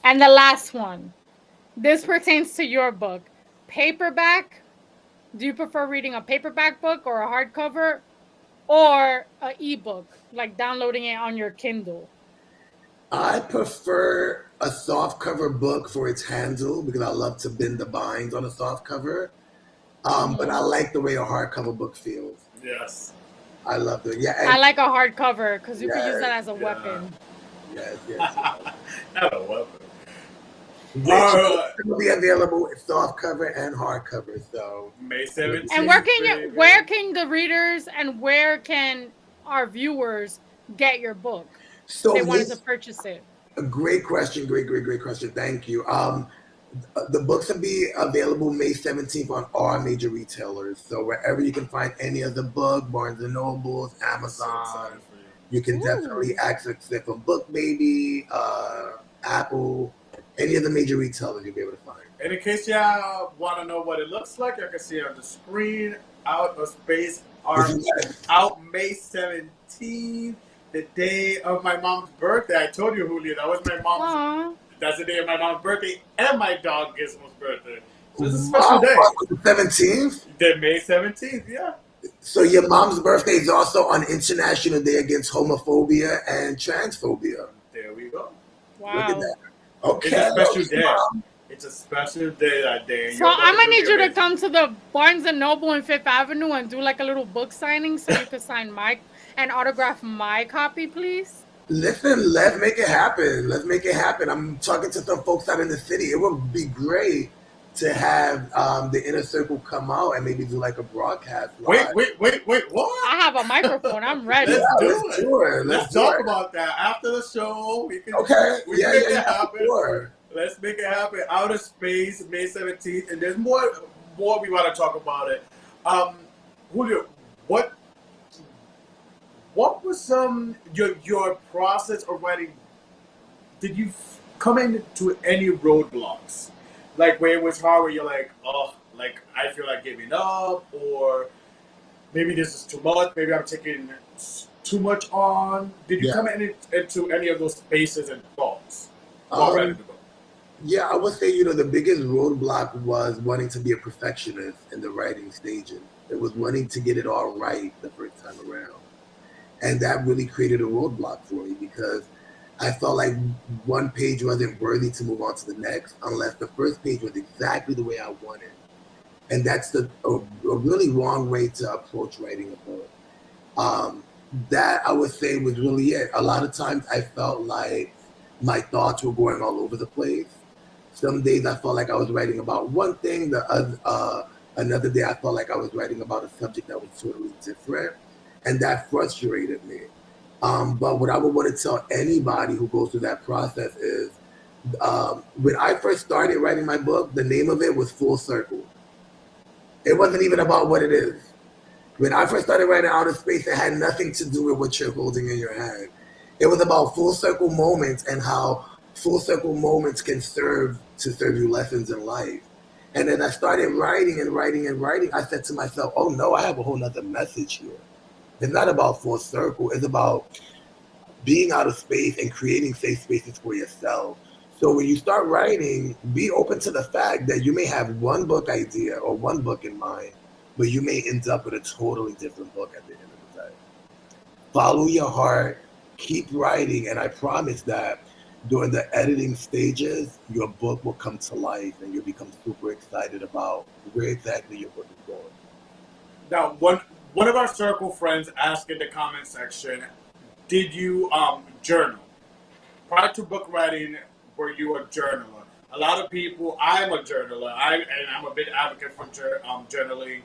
And the last one. This pertains to your book. Paperback. Do you prefer reading a paperback book or a hardcover or an ebook, like downloading it on your Kindle? I prefer a soft cover book for its handle because I love to bend the binds on a soft cover. But I like the way a hardcover book feels. Yes. I love it. Yeah. I like a hardcover because you can use that Yes. as a weapon. Yes. Not a weapon. It will be available with soft cover and hardcover. So May 17th. And where can the readers and where can our viewers get your book? So They wanted to purchase it. a great question. Great question. Thank you. The books will be available May 17th on all major retailers. So wherever you can find any of the book, Barnes and Nobles, Amazon, you can definitely access it from Book Baby, Apple, any of the major retailers you'll be able to find. And in case y'all want to know what it looks like, you can see on the screen, Out of Space are out May 17th, the day of my mom's birthday. I told you, Julio, that was my mom's. That's the day of my mom's birthday and my dog Gizmo's birthday. So it's a special day. The 17th? The May 17th, yeah. So your mom's birthday is also on International Day Against Homophobia and Transphobia. There we go. Wow. Look at that. Okay. It's a special day. It's a special day that day. So I'm gonna need you to come to the Barnes and Noble in Fifth Avenue and do like a little book signing so you can sign and autograph my copy, please. Listen, let's make it happen. I'm talking to some folks out in the city. It would be great to have the inner circle come out and maybe do like a broadcast. Wait, what? I have a microphone. I'm ready. Let's do it. Let's talk about that after the show. We can make it happen. Sure. Let's make it happen. Outer Space, May 17th, and there's more we want to talk about it. Julio, what was your process of writing? Did you come into any roadblocks, like where it was hard, where you're like, oh, like I feel like giving up, or maybe this is too much, maybe I'm taking too much on? Did you Yeah. come into any of those spaces and thoughts while writing the book? Yeah, I would say, the biggest roadblock was wanting to be a perfectionist in the writing stages. It was wanting to get it all right the first time around. And that really created a roadblock for me because I felt like one page wasn't worthy to move on to the next unless the first page was exactly the way I wanted. And that's a really wrong way to approach writing a book. Um, that I would say was really it. A lot of times I felt like my thoughts were going all over the place. Some days I felt like I was writing about one thing. Another day I felt like I was writing about a subject that was totally different, and that frustrated me. But what I would want to tell anybody who goes through that process is, when I first started writing my book, the name of it was Full Circle. It wasn't even about what it is. When I first started writing Outer Space, it had nothing to do with what you're holding in your hand. It was about full circle moments and how full circle moments can serve you lessons in life. And as I started writing and writing and writing, I said to myself, oh no, I have a whole nother message here. It's not about full circle. It's about being out of space and creating safe spaces for yourself. So when you start writing, be open to the fact that you may have one book idea or one book in mind, but you may end up with a totally different book at the end of the day. Follow your heart, keep writing, and I promise that during the editing stages, your book will come to life and you'll become super excited about where exactly your book is going. Now, one of our circle friends asked in the comment section, did you journal prior to book writing? Were you a journaler? A lot of people. I'm a journaler. I'm a big advocate for journaling.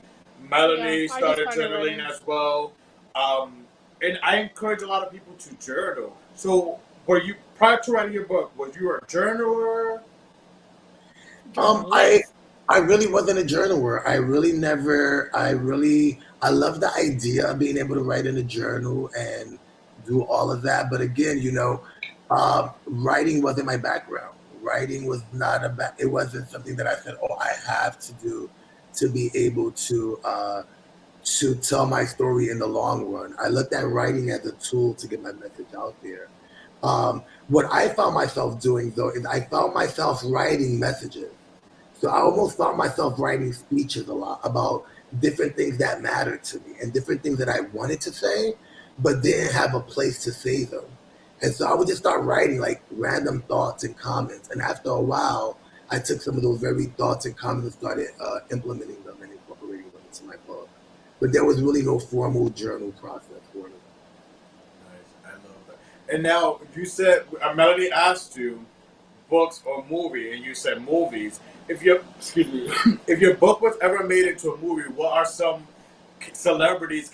Melanie started journaling as well, and I encourage a lot of people to journal. So, were you prior to writing your book? Was you a journaler? I really wasn't a journaler. I really never. I love the idea of being able to write in a journal and do all of that. But again, writing wasn't my background. Writing was not it wasn't something that I said, oh, I have to do to be able to tell my story in the long run. I looked at writing as a tool to get my message out there. What I found myself doing though is I found myself writing messages. So I almost found myself writing speeches a lot about different things that mattered to me and different things that I wanted to say, but didn't have a place to say them. And so I would just start writing like random thoughts and comments. And after a while, I took some of those very thoughts and comments and started implementing them and incorporating them into my book. But there was really no formal journal process for me. Nice, I love that. And now you said Melody asked you books or movie, and you said movies. If your if your book was ever made into a movie, what are some celebrities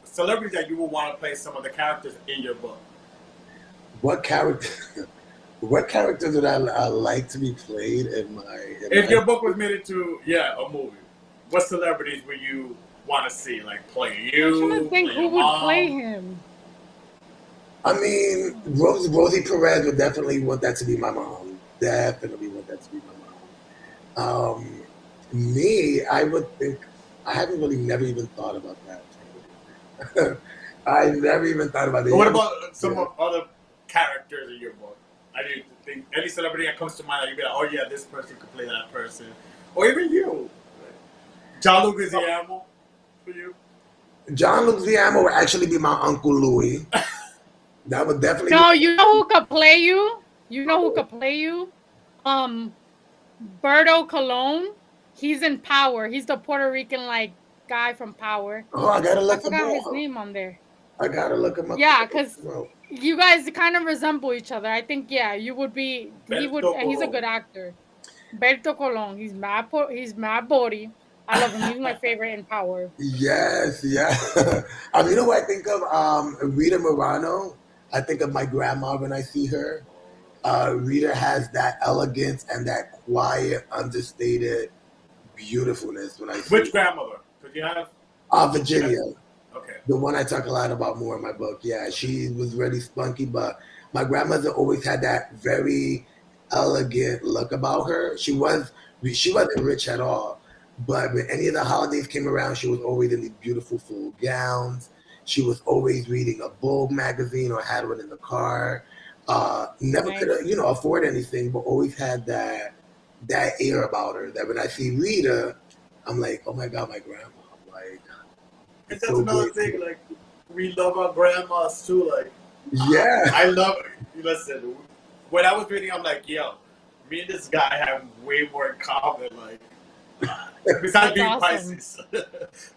celebrities that you would want to play some of the characters in your book? What character? What characters would I like to be played in my? If your book was made into a movie, what celebrities would you want to see like play you? I'm trying to think who would play him. I mean, Rosie Perez would definitely want that to be my mom. Definitely want that to be my mom. Me, I would think I haven't really never even thought about that. I never even thought about it. But what about some of other characters in your book? I didn't think any celebrity that comes to mind, you'd be like, oh yeah, this person could play that person, or even you. John Leguizamo for you. John Leguizamo would actually be my Uncle Louis. That would definitely. No, you know who could play you? You know who could play you? Berto Colon. He's in Power. He's the Puerto Rican guy from Power. Oh, I gotta look him up. I forgot his name on there. I gotta look him up. Yeah, because you guys kind of resemble each other. I think you would be. He would, and he's a good actor. Berto Colon. He's mad body. I love him. He's my favorite in Power. Yes, yeah. You know what I think of? Rita Morano. I think of my grandma when I see her. Rita has that elegance and that quiet, understated beautifulness when I see Which grandmother? Could you have? Virginia. Okay. The one I talk a lot about more in my book. Yeah, she was really spunky, but my grandmother always had that very elegant look about her. She wasn't rich at all, but when any of the holidays came around, she was always in these beautiful full gowns. She was always reading a Vogue magazine or had one in the car. Never could, Nice. afford anything, but always had that air about her. That when I see Rita, I'm like, oh my god, my grandma. I'm like, And it's that's so another great. thing. Like, we love our grandmas too. Like, Yeah. I love. Listen, when I was reading, I'm like, yo, me and this guy have way more in common. Like, besides That's being awesome. Pisces,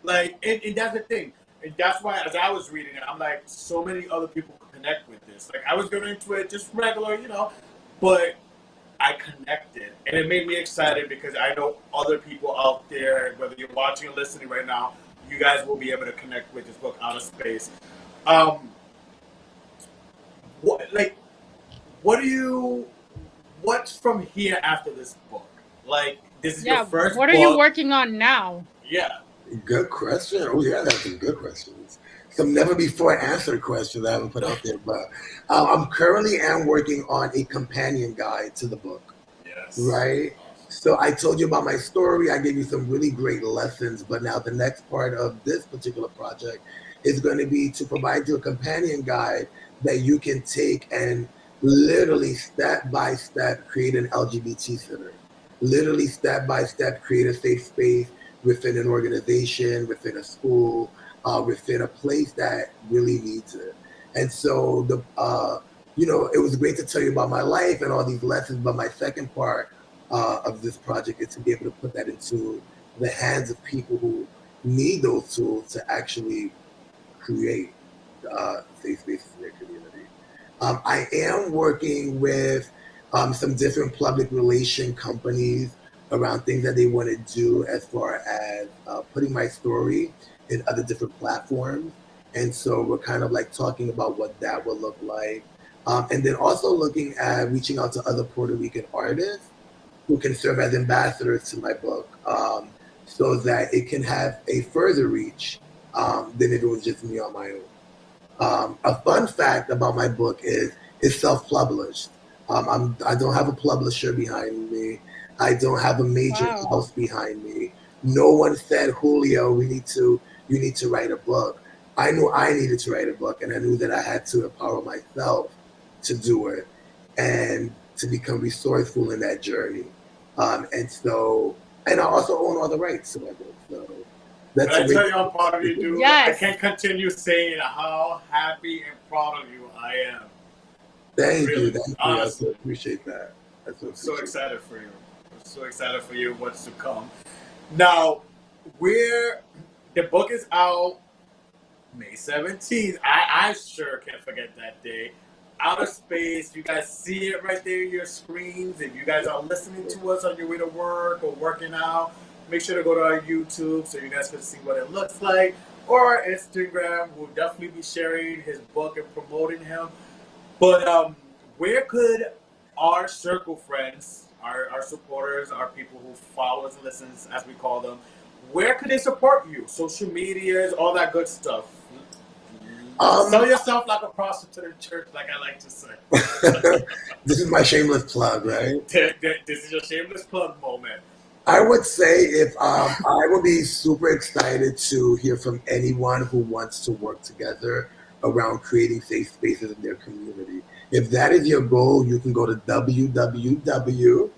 like, and that's the thing. And that's why, as I was reading it, I'm like, so many other people could connect with this. Like, I was going into it just regular, but I connected, and it made me excited because I know other people out there, whether you're watching or listening right now, you guys will be able to connect with this book, Out of Space. Um, what like what do you what's from here after this book? Like, this is your Yeah. first What are you book. working on now? Yeah. Good question. Oh yeah, that's some good questions. Some never before answered questions I haven't put out there, but I'm currently am working on a companion guide to the book. Yes. Right. So I told you about my story. I gave you some really great lessons, but now the next part of this particular project is going to be to provide you a companion guide that you can take and literally step by step create an LGBT center. Literally step by step create a safe space within an organization, within a school, within a place that really needs it. And so it was great to tell you about my life and all these lessons, but my second part of this project is to be able to put that into the hands of people who need those tools to actually create safe spaces in their community. I am working with some different public relation companies around things that they want to do as far as putting my story in other different platforms. And so we're kind of like talking about what that will look like. And then also looking at reaching out to other Puerto Rican artists who can serve as ambassadors to my book, so that it can have a further reach than if it was just me on my own. A fun fact about my book is it's self-published. I don't have a publisher behind me. I don't have a major Wow. house behind me. No one said, Julio, you need to write a book. I knew I needed to write a book, and I knew that I had to empower myself to do it and to become resourceful in that journey. And I also own all the rights to my book. So Can that's a I tell you how proud of you, dude? I Yes. can't continue saying how happy and proud of you I am. Thank you, Really, thank you. I so honestly. appreciate that. I so I'm so appreciate excited for you. I'm so excited for you, what's to come. Now, the book is out May 17th. I sure can't forget that day. Outer Space, you guys see it right there in your screens. If you guys are listening to us on your way to work or working out, make sure to go to our YouTube so you guys can see what it looks like. Or our Instagram, we'll definitely be sharing his book and promoting him. But where could our circle friends, our supporters, our people who follow us and listens, as we call them, where could they support you? Social medias, all that good stuff. Sell yourself like a prostitute in church, like I like to say. This is my shameless plug, right? This is your shameless plug moment. I would say if I would be super excited to hear from anyone who wants to work together around creating safe spaces in their community. If that is your goal, you can go to www.julio,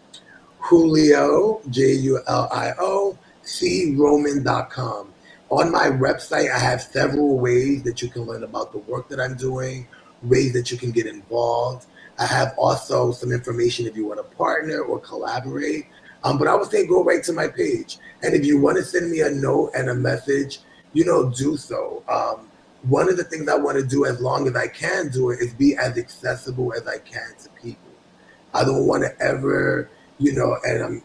Julio, croman.com. On my website, I have several ways that you can learn about the work that I'm doing, ways that you can get involved. I have also some information if you want to partner or collaborate. But I would say go right to my page. And if you want to send me a note and a message, do so. One of the things I want to do, as long as I can do it, is be as accessible as I can to people. I don't want to ever, and I'm,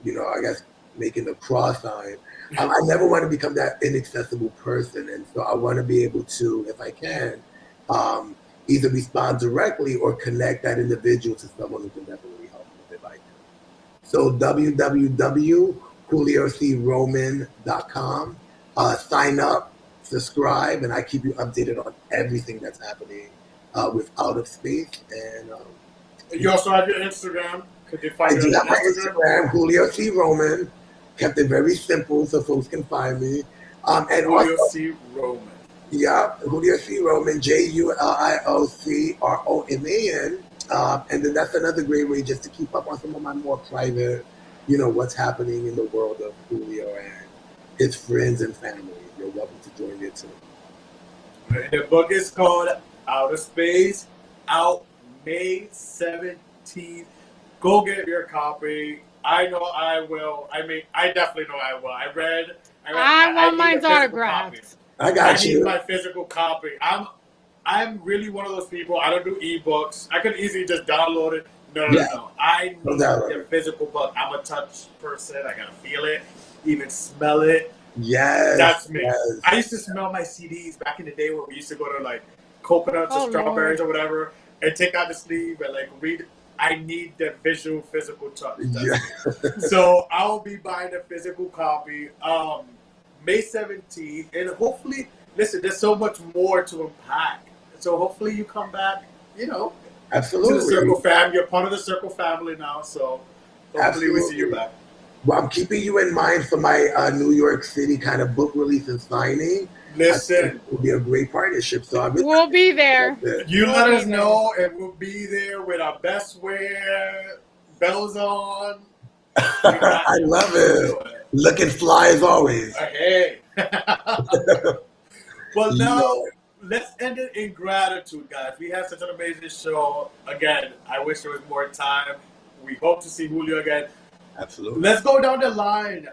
I guess making the cross sign. I never want to become that inaccessible person. And so I want to be able to, if I can, either respond directly or connect that individual to someone who can definitely help them if I can. So www.juliocroman.com. Sign up subscribe, and I keep you updated on everything that's happening with Out of Space. And You also have your Instagram. Could they find I you do have on my Instagram? Instagram, Julio C. Roman. Kept it very simple so folks can find me. And Julio also, C. Roman. yeah, Julio C. Roman, JULIOCROMAN. And then that's another great way just to keep up on some of my more private, what's happening in the world of Julio and his friends and family. You're welcome to join it too. The book is called Outer Space, out May 17th. Go get your copy. I know I will. I mean, I definitely know I will. I want need a mine's physical copy. autographed. I got I need you. my physical copy. I'm really one of those people. I don't do ebooks. I could easily just download it. Yeah. No. I No need doubt. the physical book. I'm a touch person. I gotta feel it, even smell it. Yes. That's me. Yes. I used to smell my CDs back in the day when we used to go to like coconuts Oh, or strawberries Lord. or whatever and take out the sleeve and like read. I need the visual, physical touch. That's Yeah. me. So I'll be buying a physical copy May 17th. And hopefully, listen, there's so much more to unpack. So hopefully you come back, to the Absolutely. Circle fam. You're part of the Circle family now. So hopefully we see you back. Well, I'm keeping you in mind for my New York City kind of book release and signing. Listen, it will be a great partnership. So We'll be there. you We'll let be us there. know, and we'll be there with our best wear, bells on. I love it. Looking fly as always. Hey. Well, now Yeah. let's end it in gratitude, guys. We had such an amazing show. Again, I wish there was more time. We hope to see Julio again. Absolutely. Let's go down the line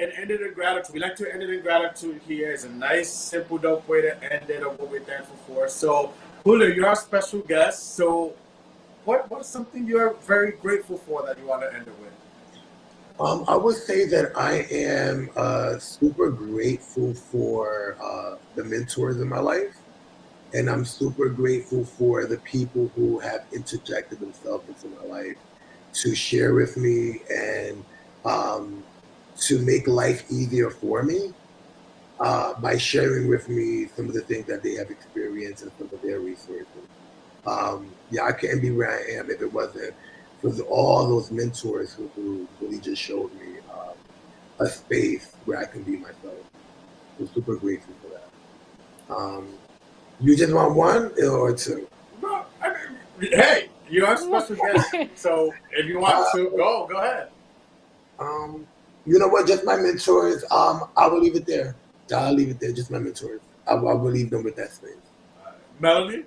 and end it in gratitude. We like to end it in gratitude here. It's a nice, simple, dope way to end it of what we're thankful for. So, Julio, you're our special guest. So, what's something you're very grateful for that you want to end it with? I would say that I am super grateful for the mentors in my life. And I'm super grateful for the people who have interjected themselves into my life to share with me and to make life easier for me by sharing with me some of the things that they have experienced and some of their resources. I couldn't be where I am if it wasn't for all those mentors who really just showed me a space where I can be myself. I'm super grateful for that. You just want one or two? No, hey, you're our special guest. So, if you want to, go ahead. You know what? Just my mentors. I will leave it there. I'll leave it there. Just my mentors. I will leave them with that space. Melanie?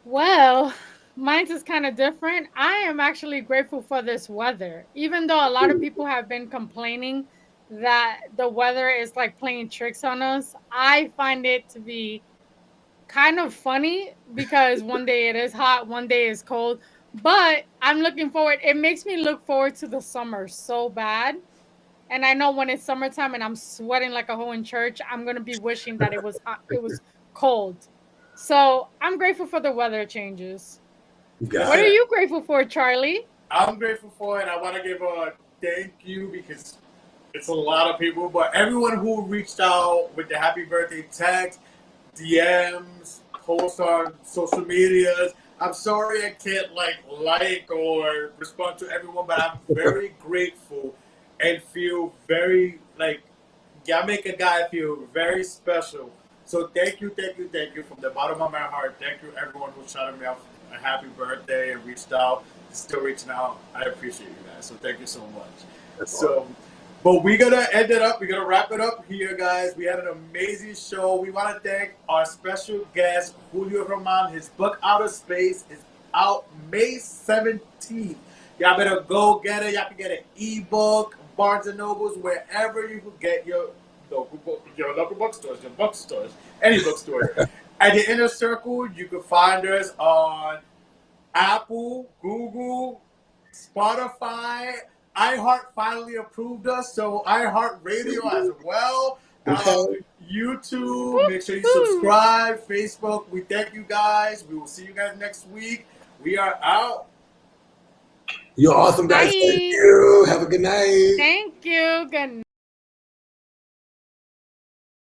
Well, mine's is kind of different. I am actually grateful for this weather, even though a lot of people have been complaining that the weather is like playing tricks on us. I find it to be kind of funny because one day it is hot, one day is cold. But I'm looking forward. It makes me look forward to the summer so bad. And I know when it's summertime and I'm sweating like a hoe in church, I'm gonna be wishing that it was hot, it was cold. So I'm grateful for the weather changes. What are it. you grateful for, Charlie? I'm grateful for it. I want to give a thank you because it's a lot of people, but everyone who reached out with the happy birthday text, DMs, posts on social medias. I'm sorry I can't like or respond to everyone, but I'm very grateful and feel very y'all make a guy feel very special. So thank you from the bottom of my heart. Thank you everyone who shouted me out a happy birthday and reached out, still reaching out. I appreciate you guys. So thank you so much. But we're gonna end it up. We're gonna wrap it up here, guys. We had an amazing show. We want to thank our special guest, Julio Roman. His book Out of Space is out May 17th. Y'all better go get it. Y'all can get an ebook, Barnes and Nobles, wherever you can get your local bookstores, your bookstores, any bookstore. At the Inner Circle, you can find us on Apple, Google, Spotify. iHeart finally approved us, so iHeart Radio as well. Okay. YouTube, make sure you subscribe. Facebook, we thank you guys. We will see you guys next week. We are out. You're awesome, guys. Bye. Thank you. Have a good night. Thank you. Good night.